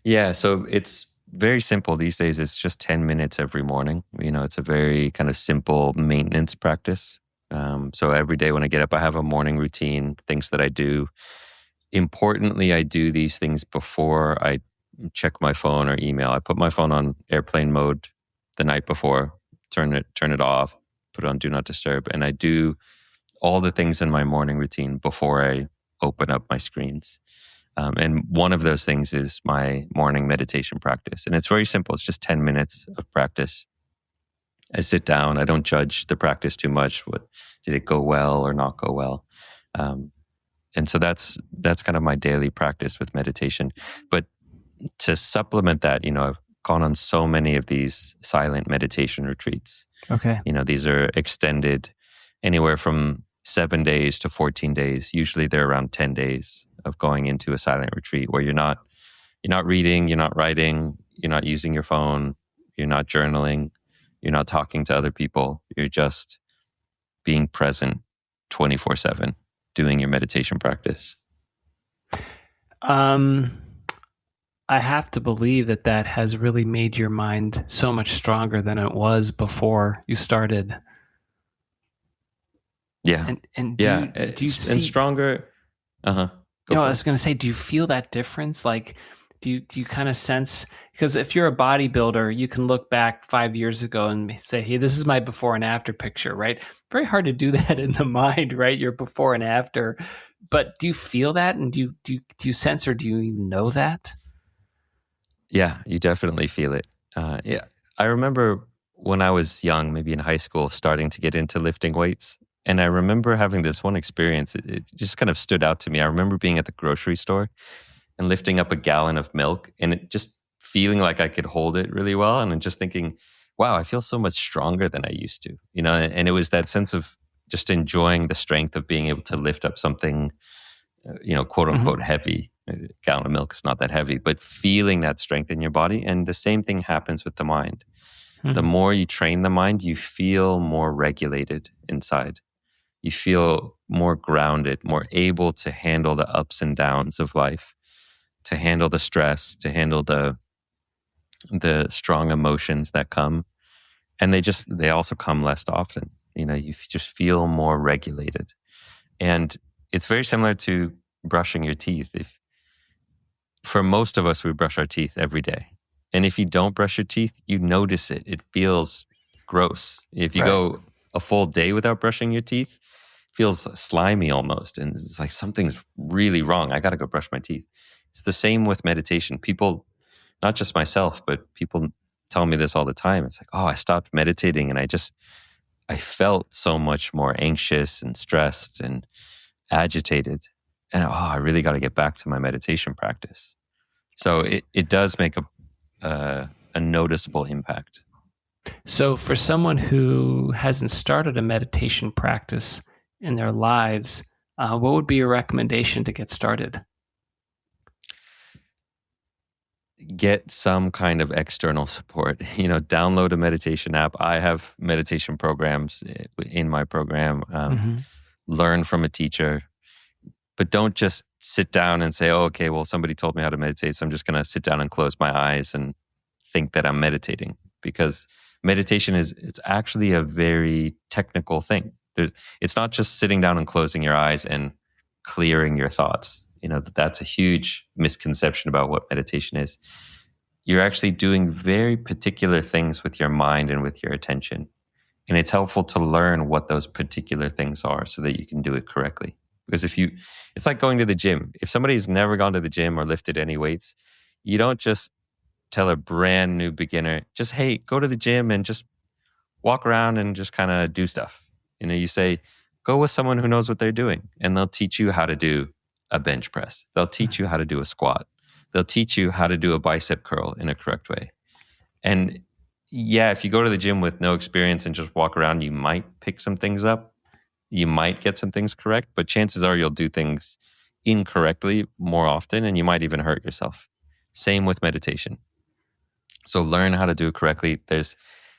Yeah. So it's very simple these days. It's just 10 minutes every morning. It's a very kind of simple maintenance practice. So every day when I get up, I have a morning routine, things that I do. Importantly, I do these things before I check my phone or email. I put my phone on airplane mode the night before, turn it off, put it on do not disturb, and I do all the things in my morning routine before I open up my screens. And one of those things is my morning meditation practice. And it's very simple. It's just 10 minutes of practice. I sit down. I don't judge the practice too much. Did it go well or not go well? Um, and so that's kind of my daily practice with meditation. But to supplement that, I've gone on so many of these silent meditation retreats. Okay. These are extended anywhere from 7 days to 14 days. Usually they're around 10 days of going into a silent retreat where you're not reading, you're not writing, you're not using your phone, you're not journaling, you're not talking to other people. You're just being present 24/7, doing your meditation practice. Um, I have to believe that has really made your mind so much stronger than it was before you started. Yeah. And Yeah. do you And see? stronger. Uh-huh. Go No, I for it. was going to say, do you feel that difference? Like, do you kind of sense, because if you're a bodybuilder, you can look back 5 years ago and say, "Hey, this is my before and after picture," right? Very hard to do that in the mind, right? Your before and after. But do you feel that, and do you sense, or do you even know that? Yeah, you definitely feel it. Yeah, I remember when I was young, maybe in high school, starting to get into lifting weights. And I remember having this one experience. It just kind of stood out to me. I remember being at the grocery store and lifting up a gallon of milk and it just feeling like I could hold it really well. And then just thinking, wow, I feel so much stronger than I used to, and it was that sense of just enjoying the strength of being able to lift up something quote unquote Hmm. heavy. A gallon of milk is not that heavy, but feeling that strength in your body. And the same thing happens with the mind. The Hmm. more you train the mind, you feel more regulated inside. You feel more grounded, more able to handle the ups and downs of life, to handle the stress, to handle the strong emotions that come. And they also come less often. You just feel more regulated. And it's very similar to brushing your teeth. If For most of us, we brush our teeth every day. And if you don't brush your teeth, you notice it. It feels gross. If you Right. go a full day without brushing your teeth, it feels slimy almost. And it's like something's really wrong. I got to go brush my teeth. It's the same with meditation. People, not just myself, but people tell me this all the time. It's like, oh, I stopped meditating and I felt so much more anxious and stressed and agitated. And I really got to get back to my meditation practice. So it does make a noticeable impact. So, for someone who hasn't started a meditation practice in their lives, what would be your recommendation to get started? Get some kind of external support. Download a meditation app. I have meditation programs in my program. Hmm. Learn from a teacher, but don't just sit down and say, "Oh, okay, well, somebody told me how to meditate, so I'm just going to sit down and close my eyes and think that I'm meditating." Because meditation it's actually a very technical thing. It's not just sitting down and closing your eyes and clearing your thoughts. That's a huge misconception about what meditation is. You're actually doing very particular things with your mind and with your attention. And it's helpful to learn what those particular things are so that you can do it correctly. Because it's like going to the gym. If somebody's never gone to the gym or lifted any weights, you don't just tell a brand new beginner, just, hey, go to the gym and just walk around and just kind of do stuff. You say, go with someone who knows what they're doing and they'll teach you how to do a bench press. They'll teach you how to do a squat. they'll teach you how to do a bicep curl in a correct way. And yeah, if you go to the gym with no experience and just walk around, you might pick some things up. You might get some things correct, but chances are you'll do things incorrectly more often, and you might even hurt yourself. Same with meditation. So learn how to do it correctly.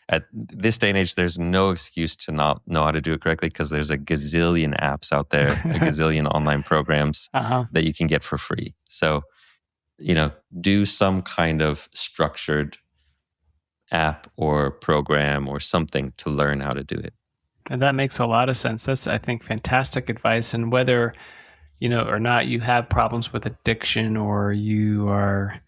At this day and age, there's no excuse to not know how to do it correctly, because there's a gazillion apps out there, a gazillion online programs that you can get for free. So, do some kind of structured app or program or something to learn how to do it. And that makes a lot of sense. That's, I think, fantastic advice. And whether, or not you have problems with addiction, or you are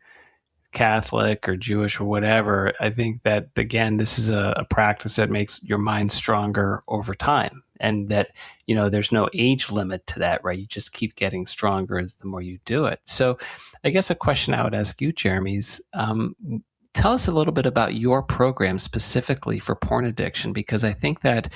Catholic or Jewish or whatever, I think that, again, this is a practice that makes your mind stronger over time. And that, there's no age limit to that, right? You just keep getting stronger as the more you do it. So I guess a question I would ask you, Jeremy, is tell us a little bit about your program specifically for porn addiction, because I think that,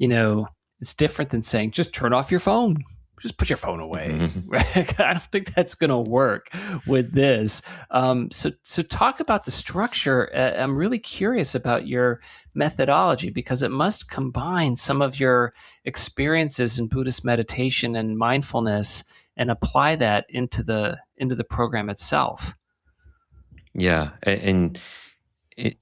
it's different than saying, just turn off your phone. Just put your phone away. Mm-hmm. I don't think that's going to work with this. So talk about the structure. I'm really curious about your methodology, because it must combine some of your experiences in Buddhist meditation and mindfulness and apply that into the program itself. Yeah, and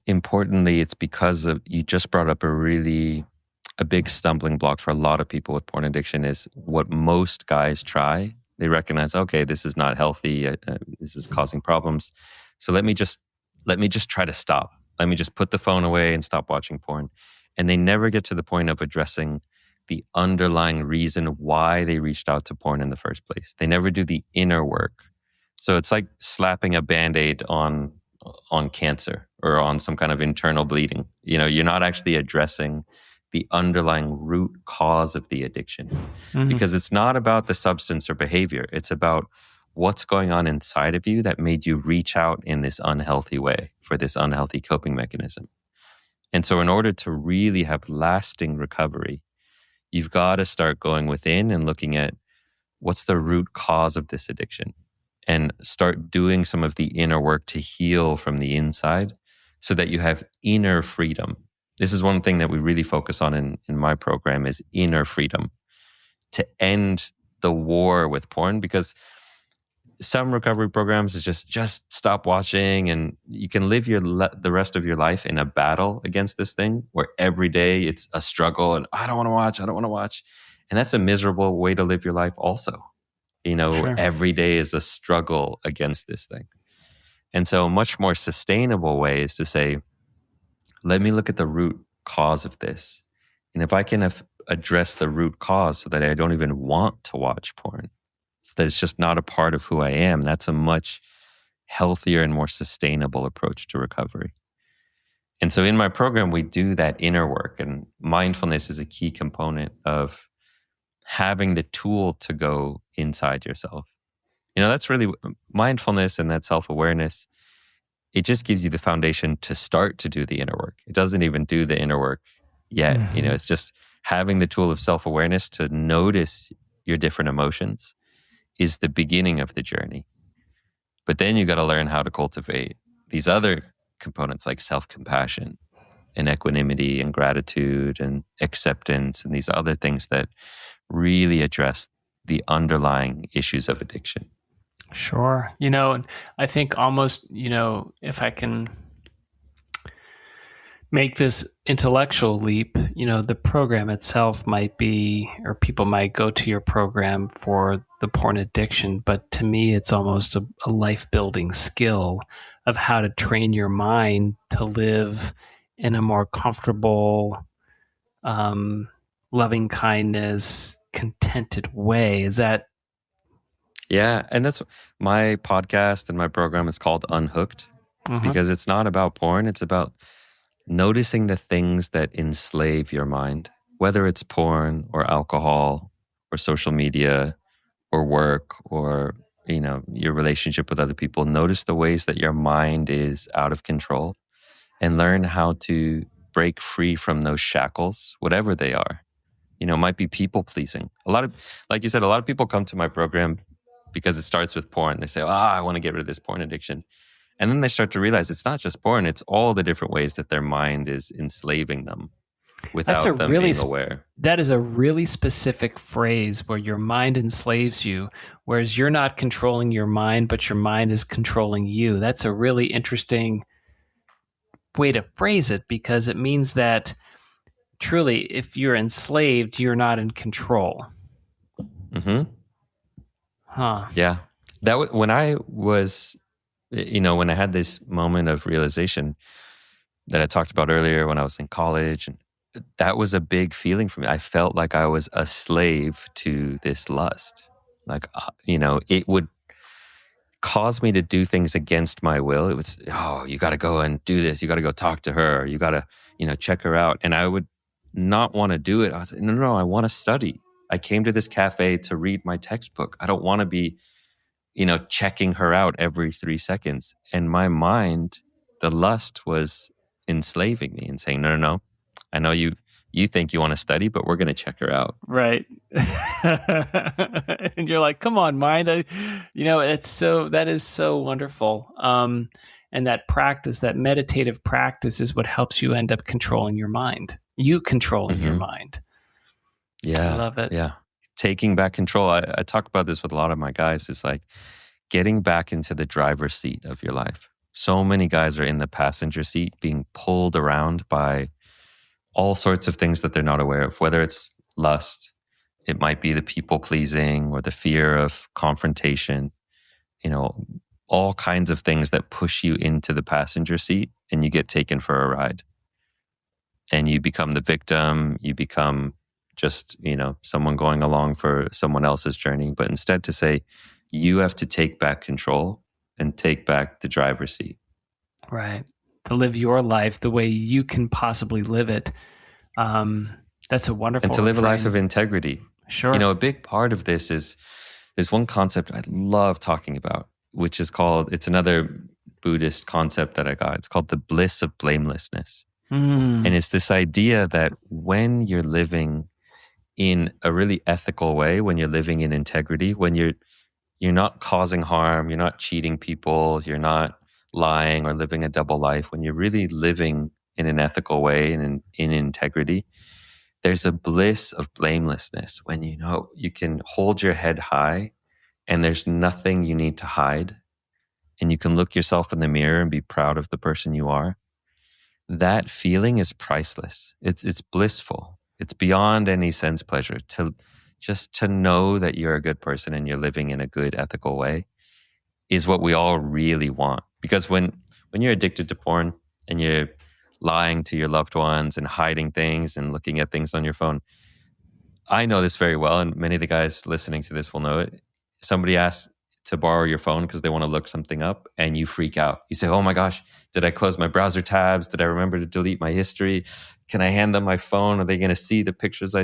importantly, it's because of, you just brought up a big stumbling block for a lot of people with porn addiction is what most guys try. They recognize, okay, this is not healthy. This is causing problems. So let me just try to stop. Let me just put the phone away and stop watching porn. And they never get to the point of addressing the underlying reason why they reached out to porn in the first place. They never do the inner work. So it's like slapping a Band-Aid on cancer or on some kind of internal bleeding. You're not actually addressing the underlying root cause of the addiction. Mm-hmm. Because it's not about the substance or behavior. It's about what's going on inside of you that made you reach out in this unhealthy way for this unhealthy coping mechanism. And so in order to really have lasting recovery, you've got to start going within and looking at what's the root cause of this addiction, and start doing some of the inner work to heal from the inside so that you have inner freedom. This is one thing that we really focus on in my program, is inner freedom, to end the war with porn. Because some recovery programs is just stop watching, and you can live the rest of your life in a battle against this thing where every day it's a struggle and I don't want to watch. And that's a miserable way to live your life also. Sure. Every day is a struggle against this thing. And so a much more sustainable way is to say, let me look at the root cause of this. And if I can address the root cause so that I don't even want to watch porn, so that it's just not a part of who I am, that's a much healthier and more sustainable approach to recovery. And so in my program, we do that inner work, and mindfulness is a key component of having the tool to go inside yourself. That's really mindfulness, and that self-awareness. It just gives you the foundation to start to do the inner work. It doesn't even do the inner work yet. Mm-hmm. It's just having the tool of self-awareness to notice your different emotions is the beginning of the journey. But then you got to learn how to cultivate these other components like self-compassion and equanimity and gratitude and acceptance and these other things that really address the underlying issues of addiction. Sure. I think almost, if I can make this intellectual leap, the program itself might be, or people might go to your program for the porn addiction, but to me, it's almost a life-building skill of how to train your mind to live in a more comfortable, loving kindness, contented way. Is that? Yeah, and that's my podcast and my program is called Unhooked, because it's not about porn. It's about noticing the things that enslave your mind, whether it's porn or alcohol or social media or work or, your relationship with other people. Notice the ways that your mind is out of control and learn how to break free from those shackles, whatever they are. It might be people pleasing. Like you said, a lot of people come to my program because it starts with porn. They say, I want to get rid of this porn addiction. And then they start to realize it's not just porn, it's all the different ways that their mind is enslaving them That's a without them really being aware. that is a really specific phrase where your mind enslaves you, whereas you're not controlling your mind, but your mind is controlling you. That's a really interesting way to phrase it, because it means that truly, if you're enslaved, you're not in control. Mm-hmm. Huh. Yeah. When I was, when I had this moment of realization that I talked about earlier when I was in college, and that was a big feeling for me. I felt like I was a slave to this lust. Like, it would cause me to do things against my will. It was, you got to go and do this. You got to go talk to her. You got to, check her out. And I would not want to do it. I was like, no, I want to study. I came to this cafe to read my textbook. I don't want to be, checking her out every 3 seconds. And my mind, the lust was enslaving me and saying, no. I know you think you want to study, but we're going to check her out. Right. And you're like, come on, mind. That is so wonderful. And that practice, that meditative practice, is what helps you end up controlling your mind. You controlling your mind. Yeah. I love it. Yeah. Taking back control. I talk about this with a lot of my guys. It's like getting back into the driver's seat of your life. So many guys are in the passenger seat being pulled around by all sorts of things that they're not aware of, whether it's lust, it might be the people pleasing or the fear of confrontation, all kinds of things that push you into the passenger seat and you get taken for a ride. And you become the victim, you become just, someone going along for someone else's journey. But instead to say, you have to take back control and take back the driver's seat. Right. To live your life the way you can possibly live it. That's a wonderful And to live refrain. a life of integrity. Sure. A big part of this is there's one concept I love talking about, which is called, it's another Buddhist concept that I got. It's called the bliss of blamelessness. And it's this idea that when you're living in a really ethical way, when you're living in integrity, when you're not causing harm, you're not cheating people, you're not lying or living a double life, when you're really living in an ethical way and in integrity, there's a bliss of blamelessness when you can hold your head high and there's nothing you need to hide, and you can look yourself in the mirror and be proud of the person you are. That feeling is priceless. It's blissful. It's beyond any sense pleasure to know that you're a good person and you're living in a good ethical way is what we all really want. Because when you're addicted to porn and you're lying to your loved ones and hiding things and looking at things on your phone, I know this very well, and many of the guys listening to this will know it. Somebody asks to borrow your phone because they want to look something up, and you freak out. You say, oh my gosh, did I close my browser tabs? Did I remember to delete my history? Can I hand them my phone? Are they going to see the pictures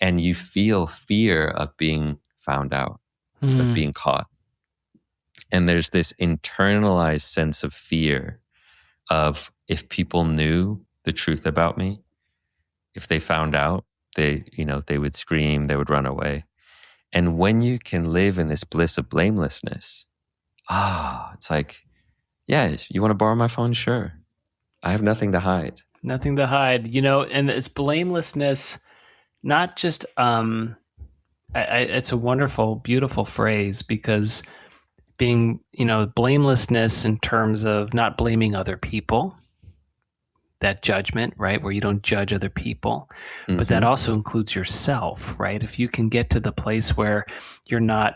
and you feel fear of being found out, of being caught. And there's this internalized sense of fear of, if people knew the truth about me, if they found out, they would scream, they would run away. And when you can live in this bliss of blamelessness, it's like, yeah, you want to borrow my phone? Sure. I have nothing to hide. Nothing to hide, and it's blamelessness, not just, it's a wonderful, beautiful phrase, because being, blamelessness in terms of not blaming other people, that judgment, right, where you don't judge other people, but that also includes yourself, right? If you can get to the place where you're not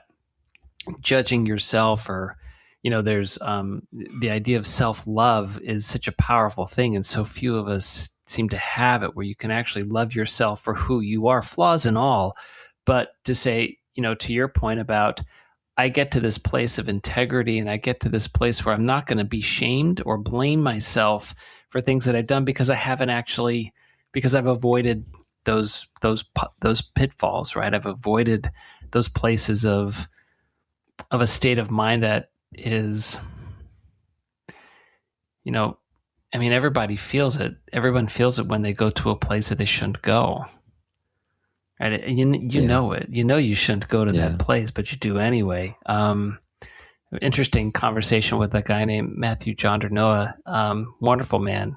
judging yourself, or, there's the idea of self-love is such a powerful thing, and so few of us seem to have it, where you can actually love yourself for who you are, flaws and all. But to say, to your point about, I get to this place of integrity, and I get to this place where I'm not going to be shamed or blame myself for things that I've done because I've avoided those pitfalls, right? I've avoided those places of a state of mind that is, everybody feels it. Everyone feels it when they go to a place that they shouldn't go. Right? And you know it. You know you shouldn't go to that place, but you do anyway. Interesting conversation with a guy named Matthew Noah. Wonderful man.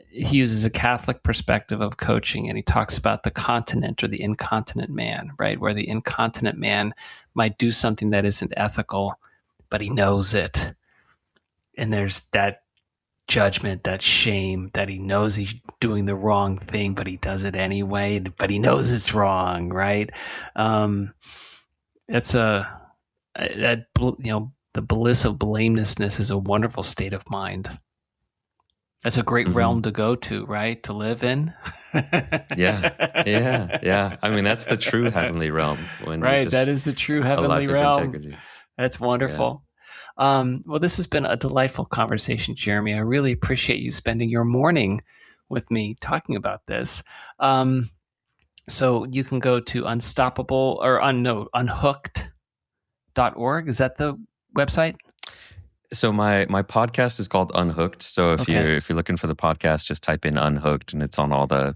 He uses a Catholic perspective of coaching, and he talks about the continent or the incontinent man, right? Where the incontinent man might do something that isn't ethical, but he knows it. And there's that judgment, that shame, that he knows he's doing the wrong thing, but he does it anyway, but he knows it's wrong, right? The bliss of blamelessness is a wonderful state of mind. That's a great realm to go to, right? To live in. Yeah. I mean, that's the true heavenly realm. Right, that is the true heavenly realm. That's wonderful. Yeah. Well, this has been a delightful conversation, Jeremy. I really appreciate you spending your morning with me talking about this. So you can go to unhooked.org. Is that the website? So my podcast is called Unhooked. So if you're looking for the podcast, just type in Unhooked, and it's on all the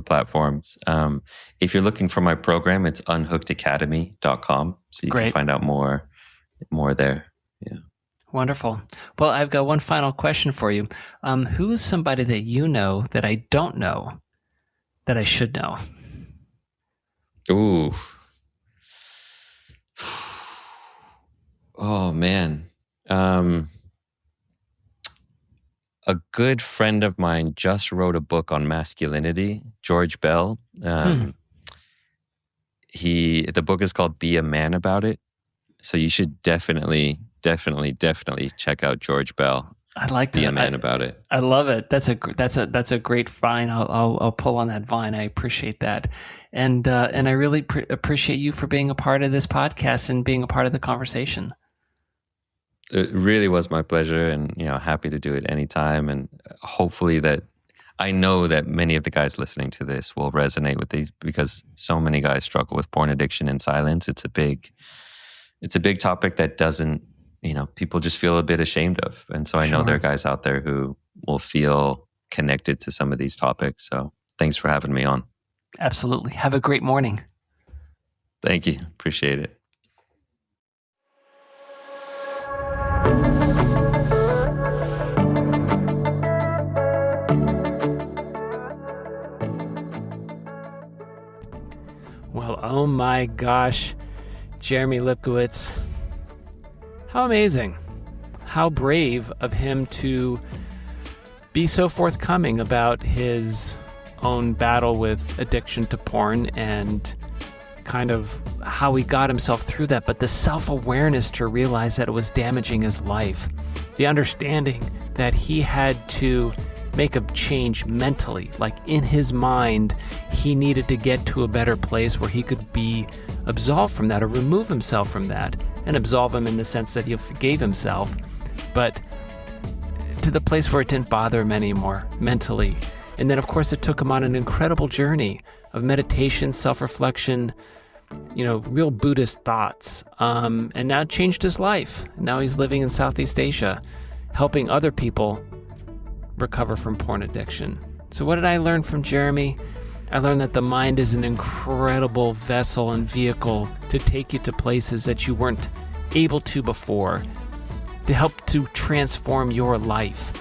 platforms. If you're looking for my program, it's unhookedacademy.com. So you can find out more there. Yeah. Wonderful. Well, I've got one final question for you. Who is somebody that you know that I don't know that I should know? Ooh. Oh, man. A good friend of mine just wrote a book on masculinity, George Bell. The book is called Be a Man About It. So you should definitely check out George Bell. I'd like to Be a Man About It. I love it. That's a great find. I'll pull on that vine. I appreciate that, and I really appreciate you for being a part of this podcast and being a part of the conversation. It really was my pleasure, and happy to do it anytime. And hopefully I know that many of the guys listening to this will resonate with these, because so many guys struggle with porn addiction in silence. It's a big topic that doesn't, people just feel a bit ashamed of. And so I know there are guys out there who will feel connected to some of these topics. So thanks for having me on. Absolutely. Have a great morning. Thank you. Appreciate it. Well, oh my gosh, Jeremy Lipkowitz. How amazing. How brave of him to be so forthcoming about his own battle with addiction to porn and kind of how he got himself through that, but the self-awareness to realize that it was damaging his life. The understanding that he had to make a change mentally, like in his mind, he needed to get to a better place where he could be absolved from that, or remove himself from that, and absolve him in the sense that he forgave himself, but to the place where it didn't bother him anymore mentally. And then, of course, it took him on an incredible journey of meditation, self-reflection, real Buddhist thoughts, and now it changed his life. Now he's living in Southeast Asia, helping other people recover from porn addiction. So what did I learn from Jeremy? I learned that the mind is an incredible vessel and vehicle to take you to places that you weren't able to before, to help to transform your life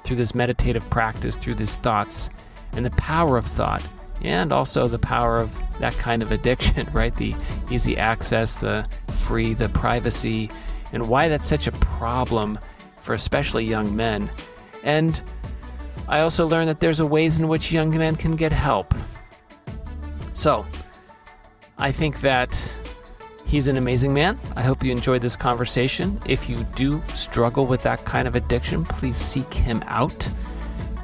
through this meditative practice, through these thoughts, and the power of thought, and also the power of that kind of addiction, right? The easy access, the free, the privacy, and why that's such a problem for especially young men. And I also learned that there's ways in which young men can get help. So, I think that he's an amazing man. I hope you enjoyed this conversation. If you do struggle with that kind of addiction, please seek him out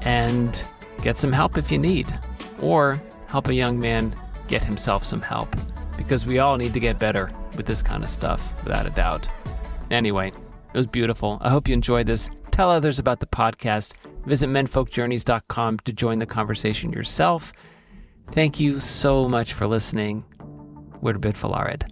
and get some help if you need, or help a young man get himself some help, because we all need to get better with this kind of stuff, without a doubt. Anyway, it was beautiful. I hope you enjoyed this. Tell others about the podcast. Visit menfolkjourneys.com to join the conversation yourself. Thank you so much for listening. We're Bid Falared.